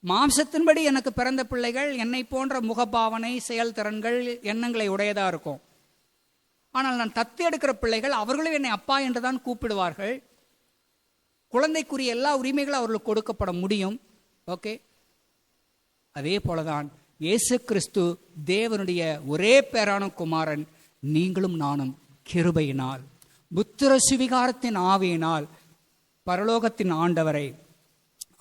மாம்சத்தின்படி எனக்கு பிறந்த பிள்ளைகள் என்னை போன்ற முகபாவனை, செயல்திறன்கள், எண்ணங்களை உடையதா இருக்கும். ஆனால் நான் தத்து எடுக்கிற பிள்ளைகள் அவர்களும் என்னை அப்பா என்றுதான் கூப்பிடுவார்கள். குழந்தைக்குரிய எல்லா உரிமைகளும் அவர்களுக்கு கொடுக்கப்பட முடியும். ஓகே, அதே போலதான் இயேசு கிறிஸ்து தேவனுடைய ஒரே பேரான குமாரன். நீங்களும் நானும் கிருபையினால் புத்திர சுவிகாரத்தின் ஆவியினால் பரலோகத்தின் ஆண்டவரை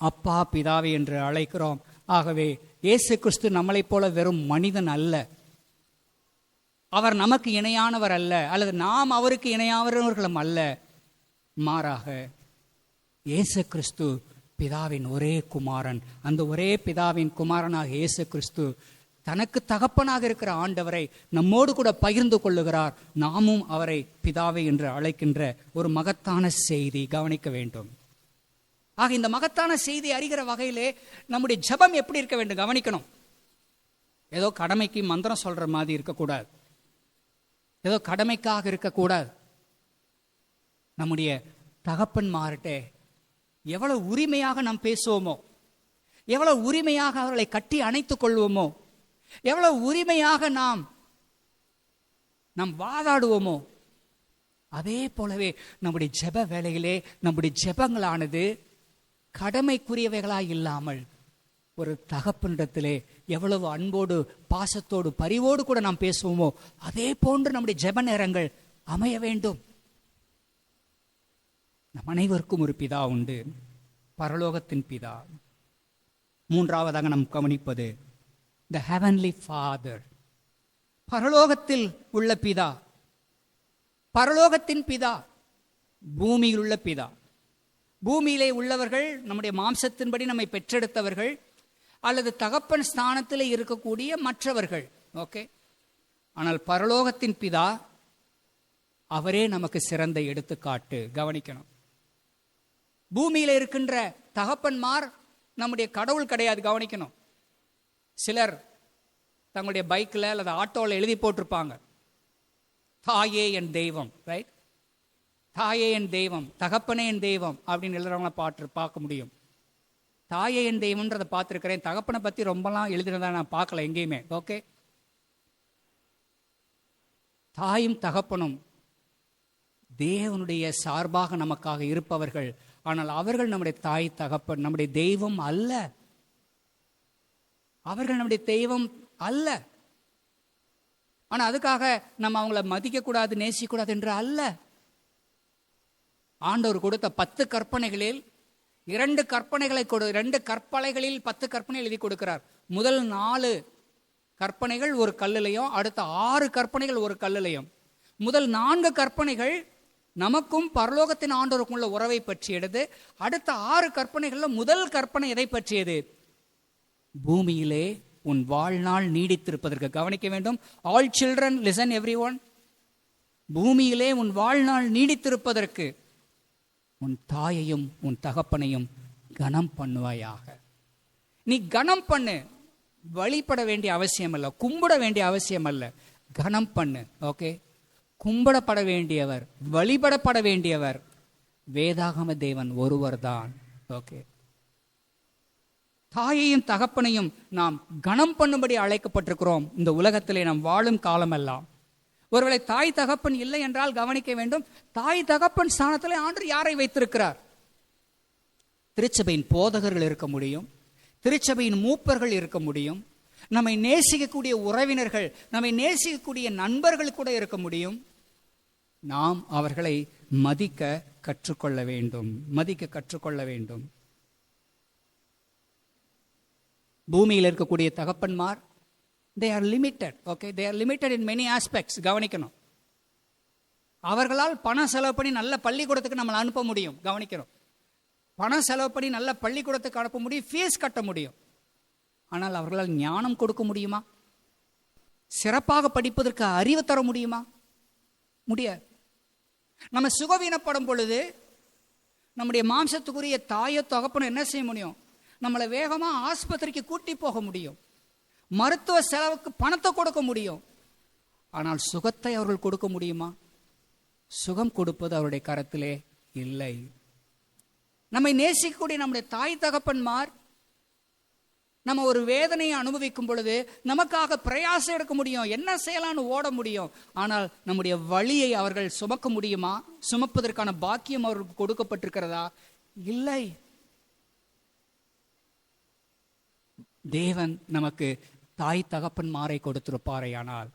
அப்பா பிதாவே என்று அழைக்கிறோம். ஆகவே இயேசு கிறிஸ்து நம்மளைப் போல வெறும் மனிதன் அல்ல, அவர் நமக்கு இணையானவர் அல்ல, அல்லது நாம் அவருக்கு இணையானவர்களும் அல்ல. மாறாக இயேசு கிறிஸ்து பிதாவின் ஒரே குமாரன். அந்த ஒரே பிதாவின் குமாரனாக இயேசு கிறிஸ்து தனக்கு தகப்பனாக இருக்கிற ஆண்டவரை நம்மோடு கூட பகிர்ந்து கொள்ளுகிறார். நாமும் அவரை பிதாவை என்று அழைக்கின்ற ஒரு மகத்தான செய்தி கவனிக்க வேண்டும். ஆக இந்த மகத்தான செய்தி அறிகிற வகையிலே நம்முடைய ஜெபம் எப்படி இருக்க வேண்டும் கவனிக்கணும். ஏதோ கடமைக்கு மந்திரம் சொல்ற மாதிரி இருக்கக்கூடாது, ஏதோ கடமைக்காக இருக்கக்கூடாது. நம்முடைய தகப்பன்மார்கிட்ட எவ்வளவு உரிமையாக நாம் பேசுவோமோ, எவ்வளவு உரிமையாக அவர்களை கட்டி அணைத்துக் கொள்வோமோ, எவ்வளவு உரிமையாக நாம் வாதாடுவோமோ, அதே போலவே நம்முடைய ஜெப வேளையிலே நம்முடைய ஜெபங்களானது கடமைக்குரியவைகளாய் இல்லாமல் ஒரு தகப்பனிடத்திலே எவ்வளவு அன்போடு பாசத்தோடு பரிவோடு கூட நாம் பேசுவோமோ அதே போன்று நம்முடைய ஜெப நேரங்கள் அமைய வேண்டும். நம் அனைவருக்கும் ஒரு பிதா உண்டு, பரலோகத்தின் பிதா. மூன்றாவதாக நாம் கவனிப்பது the heavenly father, பரலோகத்தில் உள்ள பிதா. பரலோகத்தின் பிதா பூமியில் உள்ள பிதா. பூமியிலே உள்ளவர்கள் நம்முடைய மாம்சத்தின்படி நம்மை பெற்றெடுத்தவர்கள் அல்லது தகப்பன் ஸ்தானத்தில் இருக்கக்கூடிய மற்றவர்கள். ஓகே, ஆனால் பரலோகத்தின் பிதா அவரே நமக்கு சிறந்த எடுத்துக்காட்டு. கவனிக்கணும், பூமியில இருக்கின்ற தகப்பன்மார் நம்முடைய கடவுள் கிடையாது. கவனிக்கணும், சிலர் தங்களுடைய பைக்கில் அல்லது ஆட்டோவில் எழுதி போட்டிருப்பாங்க, தாயே என் தெய்வம், ரைட்? தாயே என் தெய்வம், தகப்பனே என் தெய்வம் அப்படின்னு எழுதுறவங்கள பார்க்க முடியும். தாயே என் தெய்வம்ன்றதை பார்த்துருக்கிறேன், தகப்பனை பற்றி ரொம்பலாம் எழுதுறதா நான் பார்க்கல எங்கேயுமே. ஓகே, தாயும் தகப்பனும் தேவனுடைய சார்பாக நமக்காக இருப்பவர்கள். ஆனால் அவர்கள் நம்முடைய தாய் தகப்பன், நம்முடைய தெய்வம் அல்ல. அவர்கள் நம்முடைய தெய்வம் அல்ல. ஆனா அதுக்காக நம்ம அவங்கள மதிக்க கூடாது, நேசிக்கூடாது என்று அல்ல. ஆண்டவர் கொடுத்த 10 கற்பனைகளில் 2 கற்பனைகளை 2 கற்பனைகளில் 10 கற்பனை எழுதி கொடுக்கிறார். முதல் 4 கற்பனைகள் ஒரு கல்லுலையும், அடுத்த 6 கற்பனைகள் ஒரு கல்லுலையும். முதல் 4 கற்பனைகள் நமக்கும் பரலோகத்தின் ஆண்டவருக்கும் உள்ள உறவை பற்றியது. அடுத்த 6 கற்பனைகள்ல முதல் கற்பனை எதை பற்றியது? பூமியிலே உன் வாழ்நாள் நீடித்திருப்பதற்கு. கவனிக்க வேண்டும், ஆல் சில்ட்ரன் லிசன் எவ்ரிஒன். பூமியிலே உன் வாழ்நாள் நீடித்திருப்பதற்கு உன் தாயையும் உன் தகப்பனையும் கனம் பண்ணுவாயாக. நீ கனம் பண்ணு, வழிபட வேண்டிய அவசியம் அல்ல, கும்பிட வேண்டிய அவசியம் அல்ல, கனம் பண்ணு. ஓகே, கும்பிடப்பட வேண்டியவர், வழிபடப்பட வேண்டியவர் வேதாகம தேவன் ஒருவர் தான். ஓகே, தாயையும் தகப்பனையும் நாம் கனம் பண்ணும்படி அழைக்கப்பட்டிருக்கிறோம் இந்த உலகத்திலே நாம் வாழும் காலமெல்லாம். ஒருவேளை தாய் தகப்பன் இல்லை என்றால் கவனிக்க வேண்டும், தாய் தகப்பன் ஸ்தானத்திலே ஆண்டவர் யாரை வைத்திருக்கிறார்? திருச்சபையின் போதகர்கள் இருக்க முடியும், திருச்சபையின் மூப்பர்கள் இருக்க முடியும், நம்மை நேசிக்கக்கூடிய உறவினர்கள், நம்மை நேசிக்கக்கூடிய நண்பர்கள் கூட இருக்க முடியும். நாம் அவர்களை மதிக்க கற்றுக்கொள்ள வேண்டும், மதிக்க கற்றுக்கொள்ள வேண்டும். பூமியில் இருக்கக்கூடிய தகப்பன்மார் they are limited. okay, they are limited in many aspects. கவனிக்கணும், அவர்களால் பணம் செலவு பண்ணி நல்ல பள்ளிக்கூடத்துக்கு நம்மளை அனுப்ப முடியும். கவனிக்கணும், பணம் செலவு பண்ணி நல்ல பள்ளிக்கூடத்துக்கு அனுப்ப முடியும், ஃபீஸ் கட்ட முடியும். ஆனால் அவர்களால் ஞானம் கொடுக்க முடியுமா? சிறப்பாக படிப்பதற்கு அறிவு தர முடியுமா? முடியாது. நம்ம சுகவீனப்படும் பொழுது நம்முடைய மாம்சத்துக்குரிய தாயோ தகப்பனும் என்ன செய்ய முடியும்? நம்மளை வேகமா ஆஸ்பத்திரிக்கு கூட்டி போக முடியும், மருத்துவ செலவுக்கு பணத்தை கொடுக்க முடியும். ஆனால் சுகத்தை அவர்கள் கொடுக்க முடியுமா? சுகம் கொடுப்பது அவருடைய கரத்திலே இல்லை. நம்மை நேசிக்கக்கூடிய நம்முடைய தாய் தகப்பன்மார் நம்ம ஒரு வேதனையை அனுபவிக்கும் பொழுது நமக்காக பிரயாசம் எடுக்க முடியும், என்ன செய்யலான்னு ஓட முடியும். ஆனால் நம்முடைய வலியை அவர்கள் சுமக்க முடியுமா? சுமப்பதற்கான பாக்கியம் அவர்களுக்கு கொடுக்கப்பட்டிருக்கிறதா? இல்லை. தேவன் நமக்கு தாய் தகப்பன்மாரை கொடுத்திருப்பாரேயானால்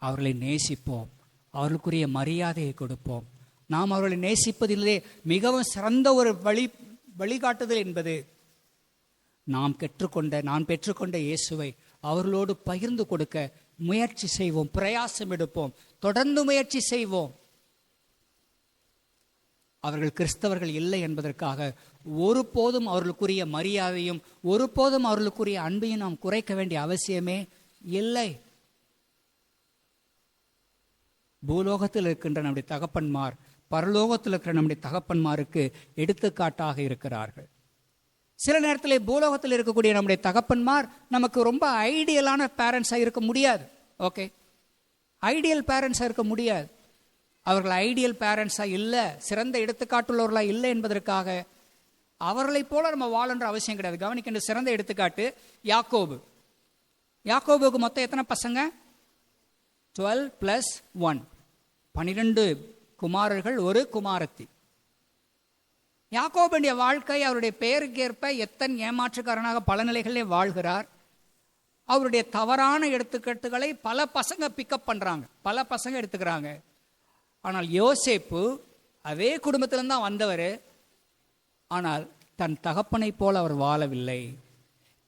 அவர்களை நேசிப்போம், அவர்களுக்குரிய மரியாதையை கொடுப்போம், நாம் அவர்களை நேசிப்பதிலே மிகவும் சிறந்த ஒரு வழிகாட்டுதல் என்பது நான் பெற்றுக்கொண்ட இயேசுவை அவர்களோடு பகிர்ந்து கொடுக்க முயற்சி செய்வோம், பிரயாசம் எடுப்போம், தொடர்ந்து முயற்சி செய்வோம். அவர்கள் கிறிஸ்தவர்கள் இல்லை என்பதற்காக ஒருபோதும் அவர்களுக்குரிய மரியாதையும் ஒருபோதும் அவர்களுக்குரிய அன்பையும் நாம் குறைக்க வேண்டிய அவசியமே இல்லை. பூலோகத்தில் இருக்கின்ற நம்முடைய தகப்பன்மார் பரலோகத்தில் இருக்கிற நம்முடைய தகப்பன்மாருக்கு எடுத்துக்காட்டாக இருக்கிறார்கள். சில நேரத்தில் பூலோகத்தில் இருக்கக்கூடிய நம்முடைய தகப்பன்மார் நமக்கு ரொம்ப ஐடியலான பேரண்ட்ஸாக இருக்க முடியாது. ஓகே, ஐடியல் பேரண்ட்ஸாக இருக்க முடியாது. அவர்கள் ஐடியல் பேரண்ட்ஸாக இல்லை, சிறந்த எடுத்துக்காட்டுள்ளவர்களாக இல்லை என்பதற்காக அவர்களைப் போல நம்ம வாழன்ற அவசியம் கிடையாது. கவனிக்கின்ற சிறந்த எடுத்துக்காட்டு யாக்கோபுக்கு மொத்தம் எத்தனை பசங்க? 12 + 1, 12 குமாரர்கள், ஒரு குமாரத்தி. யாக்கோபுடைய வாழ்க்கை அவருடைய பெயருக்கேற்ப எத்தனை ஏமாற்றுக்காரனாக பல நிலைகளிலே வாழ்கிறார். அவருடைய தவறான எடுத்துக்காட்டுகளை பல பசங்க பிக்கப் பண்றாங்க, பல பசங்க எடுத்துக்கிறாங்க. ஆனால் யோசேப்பு அதே குடும்பத்திலிருந்து தான் வந்தவர். ஆனால் தன் தகப்பனை போல அவர் வாழவில்லை.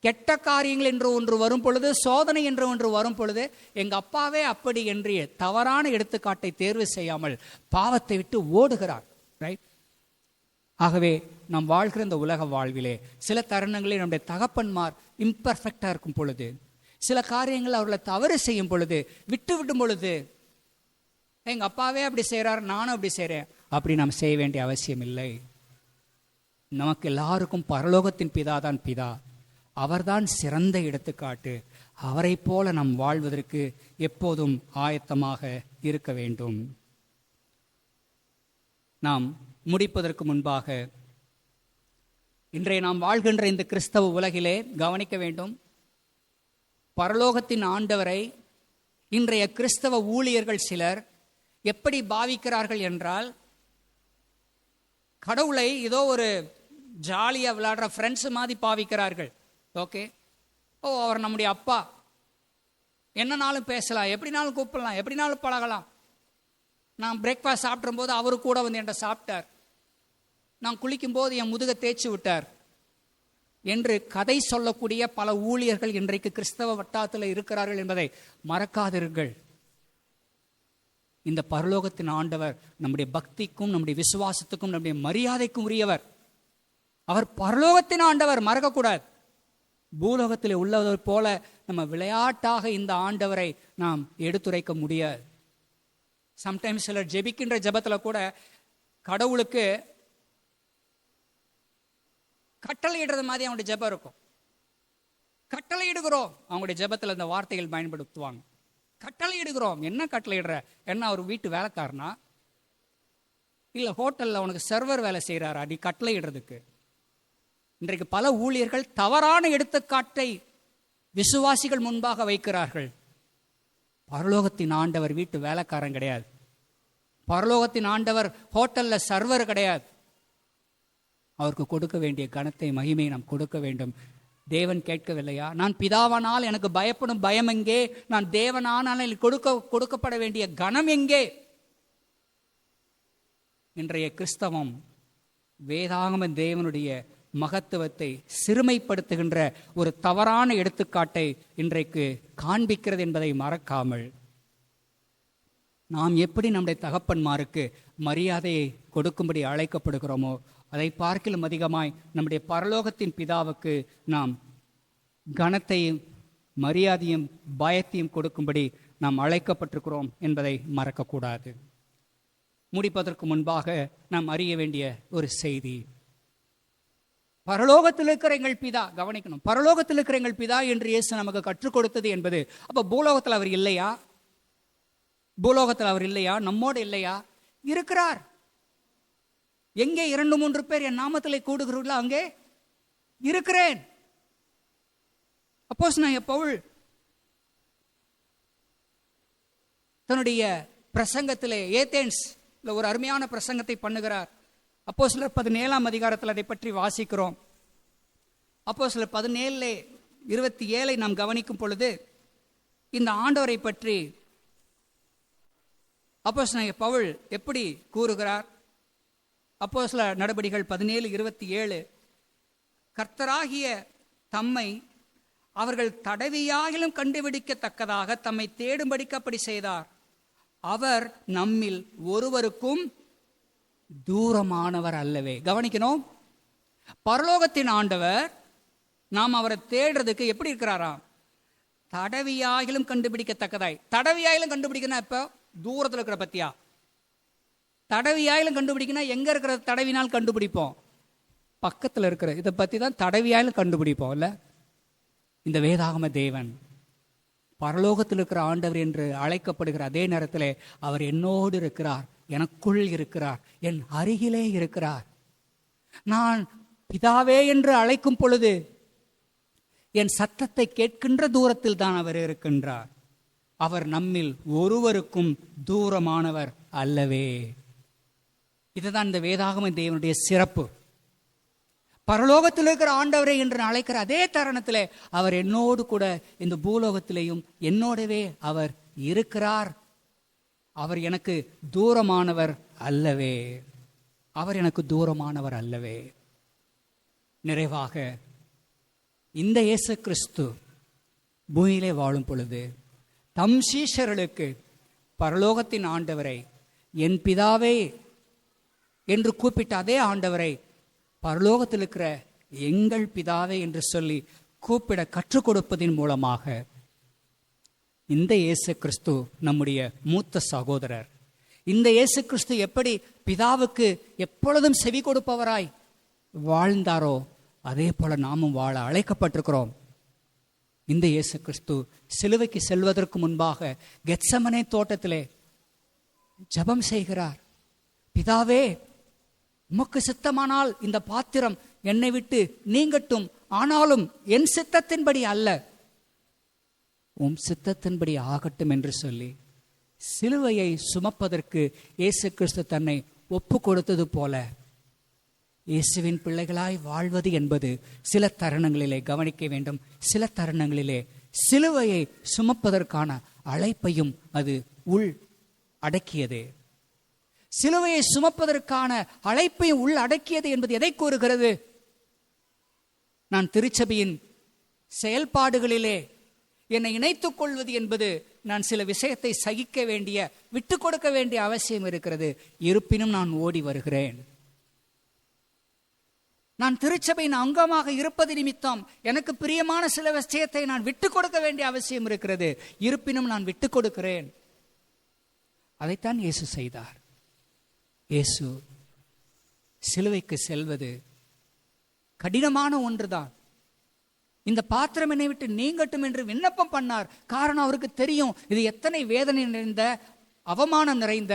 கெட்ட காரியங்கள் என்று ஒன்று வரும் பொழுது, சோதனை என்று ஒன்று வரும் பொழுது, எங்க அப்பாவே அப்படி என்று தவறான எடுத்துக்காட்டை தேர்வு செய்யாமல் பாவத்தை விட்டு ஓடுகிறார். ரைட்? ஆகவே நாம் வாழ்கிற இந்த உலக வாழ்விலே சில தருணங்களில் நம்முடைய தகப்பன்மார் இம்பர்ஃபெக்டா இருக்கும் பொழுது, சில காரியங்கள் அவர்களை தவறு செய்யும் பொழுது, விட்டு விடும் பொழுது, எங்க அப்பாவே அப்படி செய்யறாரு, நானும் அப்படி செய்யறேன், அப்படி நாம் செய்ய வேண்டிய அவசியம் இல்லை. நமக்கு எல்லாருக்கும் பரலோகத்தின் பிதாதான் பிதா. அவர்தான் சிறந்த எடுத்துக்காட்டு. அவரை போல நாம் வாழ்வதற்கு எப்போதும் ஆயத்தமாக இருக்க வேண்டும். நாம் முடிப்பதற்கு முன்பாக இன்றைய நாம் வாழ்கின்ற இந்த கிறிஸ்தவ உலகிலே கவனிக்க வேண்டும். பரலோகத்தின் ஆண்டவரை இன்றைய கிறிஸ்தவ ஊழியர்கள் சிலர் எப்படி பாவிக்கிறார்கள் என்றால், கடவுளை ஏதோ ஒரு ஜாலியா விளையாடுற ஃப்ரெண்ட்ஸ் மாதிரி பாவிக்கிறார்கள். ஓகே, அவர் நம்முடைய அப்பா, என்னன்னாலும் பேசலாம், எப்படினாலும் கூப்பிடலாம், எப்படினாலும் பழகலாம். நான் பிரேக்ஃபாஸ்ட் சாப்பிடும் போது அவரு கூட வந்து என்கிட்ட சாப்பிட்டார், நான் குளிக்கும் போது என் முதுகை தேய்ச்சி விட்டார் என்று கதை சொல்லக்கூடிய பல ஊழியர்கள் இன்றைக்கு கிறிஸ்தவ வட்டாரத்தில் இருக்கிறார்கள் என்பதை மறக்காதீர்கள். இந்த பரலோகத்தின் ஆண்டவர் நம்முடைய பக்திக்கும் நம்முடைய விசுவாசத்துக்கும் நம்முடைய மரியாதைக்கும் உரியவர். அவர் பரலோகத்தின் ஆண்டவர், மறக்கக்கூடாது. பூலோகத்தில் உள்ளவர் போல நம்ம விளையாட்டாக இந்த ஆண்டவரை நாம் எடுத்துரைக்க முடியாது. சம்டைம்ஸ் சிலர் ஜெபிக்கின்ற ஜெபத்துல கூட கடவுளுக்கு கட்டளையிடுறது மாதிரி அவங்களுடைய ஜெபம் இருக்கும். கட்டளையிடுகிறோம், அவங்களுடைய ஜெபத்துல இந்த வார்த்தைகள் பயன்படுத்துவாங்க. கட்டளையிடுகிறோம். என்ன கட்டளையிடுற? என்ன அவர் வீட்டு வேலைக்காரனா? இல்ல ஹோட்டல்ல உனக்கு சர்வர் வேலை செய்யறாரா நீ கட்டளையிடுறதுக்கு? இன்றைக்கு பல ஊழியர்கள் தவறான எடுத்துக்காட்டை விசுவாசிகள் முன்பாக வைக்கிறார்கள். பரலோகத்தின் ஆண்டவர் வீட்டு வேலைக்காரன் கிடையாது. பரலோகத்தின் ஆண்டவர் ஹோட்டல்ல சர்வர் கிடையாது. அவருக்கு கொடுக்க வேண்டிய கனத்தை, மகிமையை நாம் கொடுக்க வேண்டும். தேவன் கேட்கவில்லையா? நான் பிதாவானால் எனக்கு பயப்படும் பயம் எங்கே? நான் தேவனானால் கொடுக்கப்பட வேண்டிய கனம் எங்கே? இன்றைய கிறிஸ்தவம் வேதாகம தேவனுடைய மகத்துவத்தை சிறுமைப்படுத்துகின்ற ஒரு தவறான எடுத்துக்காட்டை இன்றைக்கு காண்பிக்கிறது என்பதை மறக்காமல், நாம் எப்படி நம்முடைய தகப்பன்மாருக்கு மரியாதையை கொடுக்கும்படி அழைக்கப்படுகிறோமோ அதை பார்க்கிலும் அதிகமாய் நம்முடைய பரலோகத்தின் பிதாவுக்கு நாம் கனத்தையும் மரியாதையும் பயத்தையும் கொடுக்கும்படி நாம் அழைக்கப்பட்டிருக்கிறோம் என்பதை மறக்கக்கூடாது. முடிப்பதற்கு முன்பாக நாம் அறிய வேண்டிய ஒரு செய்தி, பரலோகத்தில் இருக்கிற எங்கள் பிதா, கவனிக்கணும், பரலோகத்தில் இருக்கிற எங்கள் பிதா என்று இயேசு நமக்கு கற்றுக் கொடுத்தது என்பது, அப்ப பூலோகத்தில் அவர் இல்லையா? பூலோகத்தில் அவர் இல்லையா? நம்மோடு இல்லையா? இருக்கிறார். எங்கே 2-3 பேர் என் நாமத்திலே கூடுகிறீர்களோ அங்கே இருக்கிறேன். அப்போஸ்தலனாகிய பவுல் தன்னுடைய பிரசங்கத்திலே ஏதேன்ஸ்ல ஒரு அருமையான பிரசங்கத்தை பண்ணுகிறார். அப்போஸ்தலர் 17ஆம் அதிகாரத்தில் அதை பற்றி வாசிக்கிறோம். அப்போஸ்தலர் 17:27 நாம் கவனிக்கும் பொழுது இந்த ஆண்டவரை பற்றி அப்போஸ்தலனாகிய பவுல் எப்படி கூறுகிறார்? அப்போஸ்தலர் நடபடிகள் 17:27, கர்த்தராகிய தம்மை அவர்கள் தடவியாகிலும் கண்டுபிடிக்கத்தக்கதாக தம்மை தேடும்படிக்கு அப்படி செய்தார். அவர் நம்மில் ஒருவருக்கும் தூரமானவர் அல்லவே. கவனிக்கணும், பரலோகத்தின் ஆண்டவர் நாம் அவரை தேடுறதுக்கு எப்படி இருக்கிறாராம்? தடவியாகிலும் கண்டுபிடிக்கத்தக்கதாய். தடவியாயிலும் கண்டுபிடிக்கணும். இப்போ தூரத்தில் இருக்கிற பத்தியா? தடவியாயிலும் கண்டுபிடிக்கணும். எங்க இருக்கிற தடவினால் கண்டுபிடிப்போம்? பக்கத்தில் இருக்கிற இதை பத்தி தான் தடவியாயிலும் கண்டுபிடிப்போம் இல்ல? இந்த வேதாகம தேவன் பரலோகத்தில் இருக்கிற ஆண்டவர் என்று அழைக்கப்படுகிற அதே நேரத்தில் அவர் என்னோடு இருக்கிறார், எனக்குள் இருக்கிறார், என் அருகிலே இருக்கிறார். நான் பிதாவே என்று அழைக்கும் பொழுது என் சத்தத்தை கேட்கின்ற தூரத்தில் தான் அவர் இருக்கின்றார். அவர் நம்மில் ஒருவருக்கும் தூரமானவர் அல்லவே. இதுதான் இந்த வேதாகம தேவனுடைய சிறப்பு. பரலோகத்தில் இருக்கிற ஆண்டவரை என்று அழைக்கிற அதே தருணத்தில் அவர் என்னோடு கூட இந்த பூலோகத்திலேயும் என்னோடவே அவர் இருக்கிறார். அவர் எனக்கு தூரமானவர் அல்லவே. அவர் எனக்கு தூரமானவர் அல்லவே. நிறைவாக இந்த இயேசு கிறிஸ்து பூமியிலே வாழும் பொழுது தம் சீஷர்களுக்கு பரலோகத்தின் ஆண்டவரை என் பிதாவே என்று கூப்பிட்ட அதே ஆண்டவரை பரலோகத்தில் இருக்கிற எங்கள் பிதாவே என்று சொல்லி கூப்பிட கற்றுக் கொடுப்பதின் மூலமாக இந்த இயேசு கிறிஸ்து நம்முடைய மூத்த சகோதரர். இந்த இயேசு கிறிஸ்து எப்படி பிதாவுக்கு எப்பொழுதும் செவி கொடுப்பவராய் வாழ்ந்தாரோ அதே போல நாமும் வாழ அழைக்கப்பட்டிருக்கிறோம். இந்த இயேசு கிறிஸ்து சிலுவைக்கு செல்வதற்கு முன்பாக கெத்சமனே தோட்டத்திலே ஜெபம் செய்கிறார். பிதாவே, உமக்கு சித்தமானால் இந்த பாத்திரம் என்னை விட்டு நீங்கட்டும், ஆனாலும் என் சித்தத்தின்படி அல்ல, உம் சித்தத்தின்படி ஆகட்டும் என்று சொல்லி சிலுவையை சுமப்பதற்கு இயேசு கிறிஸ்து தன்னை ஒப்பு கொடுத்தது போல இயேசுவின் பிள்ளைகளாய் வாழ்வது என்பது சில தருணங்களிலே கவனிக்க வேண்டும். சில தருணங்களிலே சிலுவையை சுமப்பதற்கான அழைப்பையும் அது உள் அடக்கியது. சிலுவையை சுமப்பதற்கான அழைப்பையும் உள் அடக்கியது என்பது எதை கூறுகிறது? நான் திருச்சபையின் செயல்பாடுகளிலே என்னை இணைத்துக் கொள்வது என்பது நான் சில விஷயத்தை சகிக்க வேண்டிய, விட்டு கொடுக்க வேண்டிய அவசியம் இருக்கிறது. இருப்பினும் நான் ஓடி வருகிறேன். நான் திருச்சபையின் அங்கமாக இருப்பது நிமித்தம் எனக்கு பிரியமான சில விஷயத்தை நான் விட்டு கொடுக்க வேண்டிய அவசியம் இருக்கிறது. இருப்பினும் நான் விட்டு கொடுக்கிறேன். அதைத்தான் இயேசு செய்தார். இயேசு சிலுவைக்கு செல்வது கடினமான ஒன்றுதான். இந்த பாத்திரம் என்னை விட்டு நீங்கட்டும் என்று விண்ணப்பம் பண்ணார். காரணம், அவருக்கு தெரியும் இது எத்தனை வேதனை நிறைந்த, அவமானம் நிறைந்த,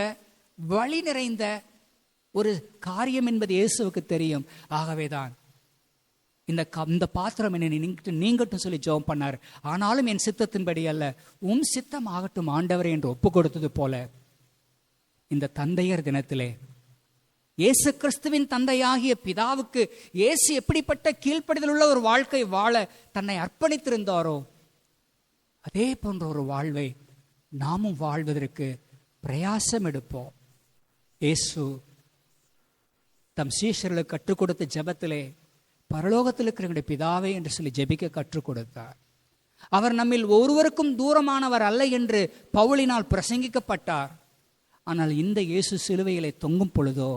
வலி நிறைந்த ஒரு காரியம் என்பது இயேசுவுக்கு தெரியும். ஆகவேதான் இந்த பாத்திரம் என்னை நீங்கட்டும் சொல்லி ஜெபம் பண்ணார். ஆனாலும் என் சித்தத்தின்படி அல்ல, உம் சித்தம் ஆகட்டும் ஆண்டவரே என்று ஒப்பு கொடுத்தது போல இந்த தந்தையர் தினத்திலே இயேசு கிறிஸ்துவின் தந்தையாகிய பிதாவுக்கு இயேசு எப்படிப்பட்ட கீழ்ப்படிதல் உள்ள ஒரு வாழ்க்கை வாழ தன்னை அர்ப்பணித்திருந்தாரோ அதே போன்ற ஒரு வாழ்வை நாமும் வாழ்வதற்கு பிரயாசம் எடுப்போம். இயேசு தம் சீஷர்களுக்கு கற்றுக் கொடுத்த ஜெபத்திலே பரலோகத்தில் இருக்கிற பிதாவே என்று சொல்லி ஜெபிக்க கற்றுக் கொடுத்தார். அவர் நம்மில் ஒருவருக்கும் தூரமானவர் அல்ல என்று பவுலினால் பிரசங்கிக்கப்பட்டார். ஆனால் இந்த இயேசு சிலுவையிலே தொங்கும் பொழுதோ,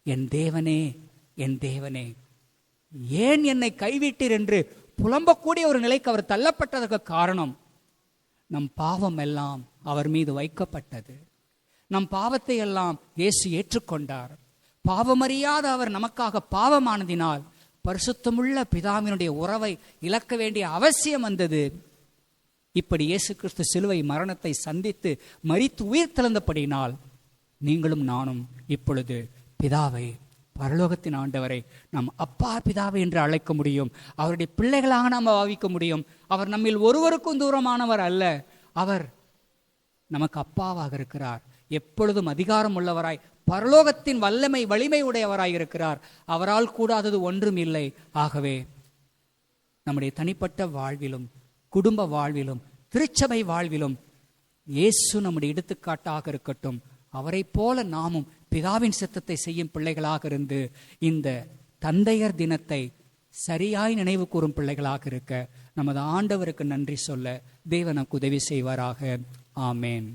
என் தேவனே, என் தேவனே, ஏன் என்னை கைவிட்டீர் என்று புலம்பக்கூடிய ஒரு நிலைக்கு அவர் தள்ளப்பட்டதற்கு காரணம், நம் பாவம் எல்லாம் அவர் மீது வைக்கப்பட்டது. நம் பாவத்தை எல்லாம் இயேசு ஏற்றுக்கொண்டார். பாவமறியாத அவர் நமக்காக பாவமானதினால் பரிசுத்தமுள்ள பிதாவினுடைய உறவை இழக்க வேண்டிய அவசியம் வந்தது. இப்படி இயேசு கிறிஸ்து சிலுவை மரணத்தை சந்தித்து மரித்து உயிர் தெழுந்தபடியினால் நீங்களும் நானும் இப்பொழுது பிதாவை, பரலோகத்தின் ஆண்டவரை நாம் அப்பா பிதாவை என்று அழைக்க முடியும். அவருடைய பிள்ளைகளாக நாம் பாவிக்க முடியும். அவர் நம்மில் ஒருவருக்கும் தூரமானவர் அல்ல. அவர் நமக்கு அப்பாவாக இருக்கிறார். எப்பொழுதும் அதிகாரம் உள்ளவராய், பரலோகத்தின் வலிமை உடையவராய் இருக்கிறார். அவரால் கூடாதது ஒன்றும் இல்லை. ஆகவே நம்முடைய தனிப்பட்ட வாழ்விலும், குடும்ப வாழ்விலும், திருச்சபை வாழ்விலும் இயேசு நம்முடைய எடுத்துக்காட்டாக இருக்கட்டும். அவரை போல நாமும் பிதாவின் சித்தத்தை செய்யும் பிள்ளைகளாக இருந்து இந்த தந்தையர் தினத்தை சரியாய் நினைவு கூறும் பிள்ளைகளாக இருக்க நமது ஆண்டவருக்கு நன்றி சொல்ல தேவன் நமக்கு உதவி செய்வாராக. ஆமேன்.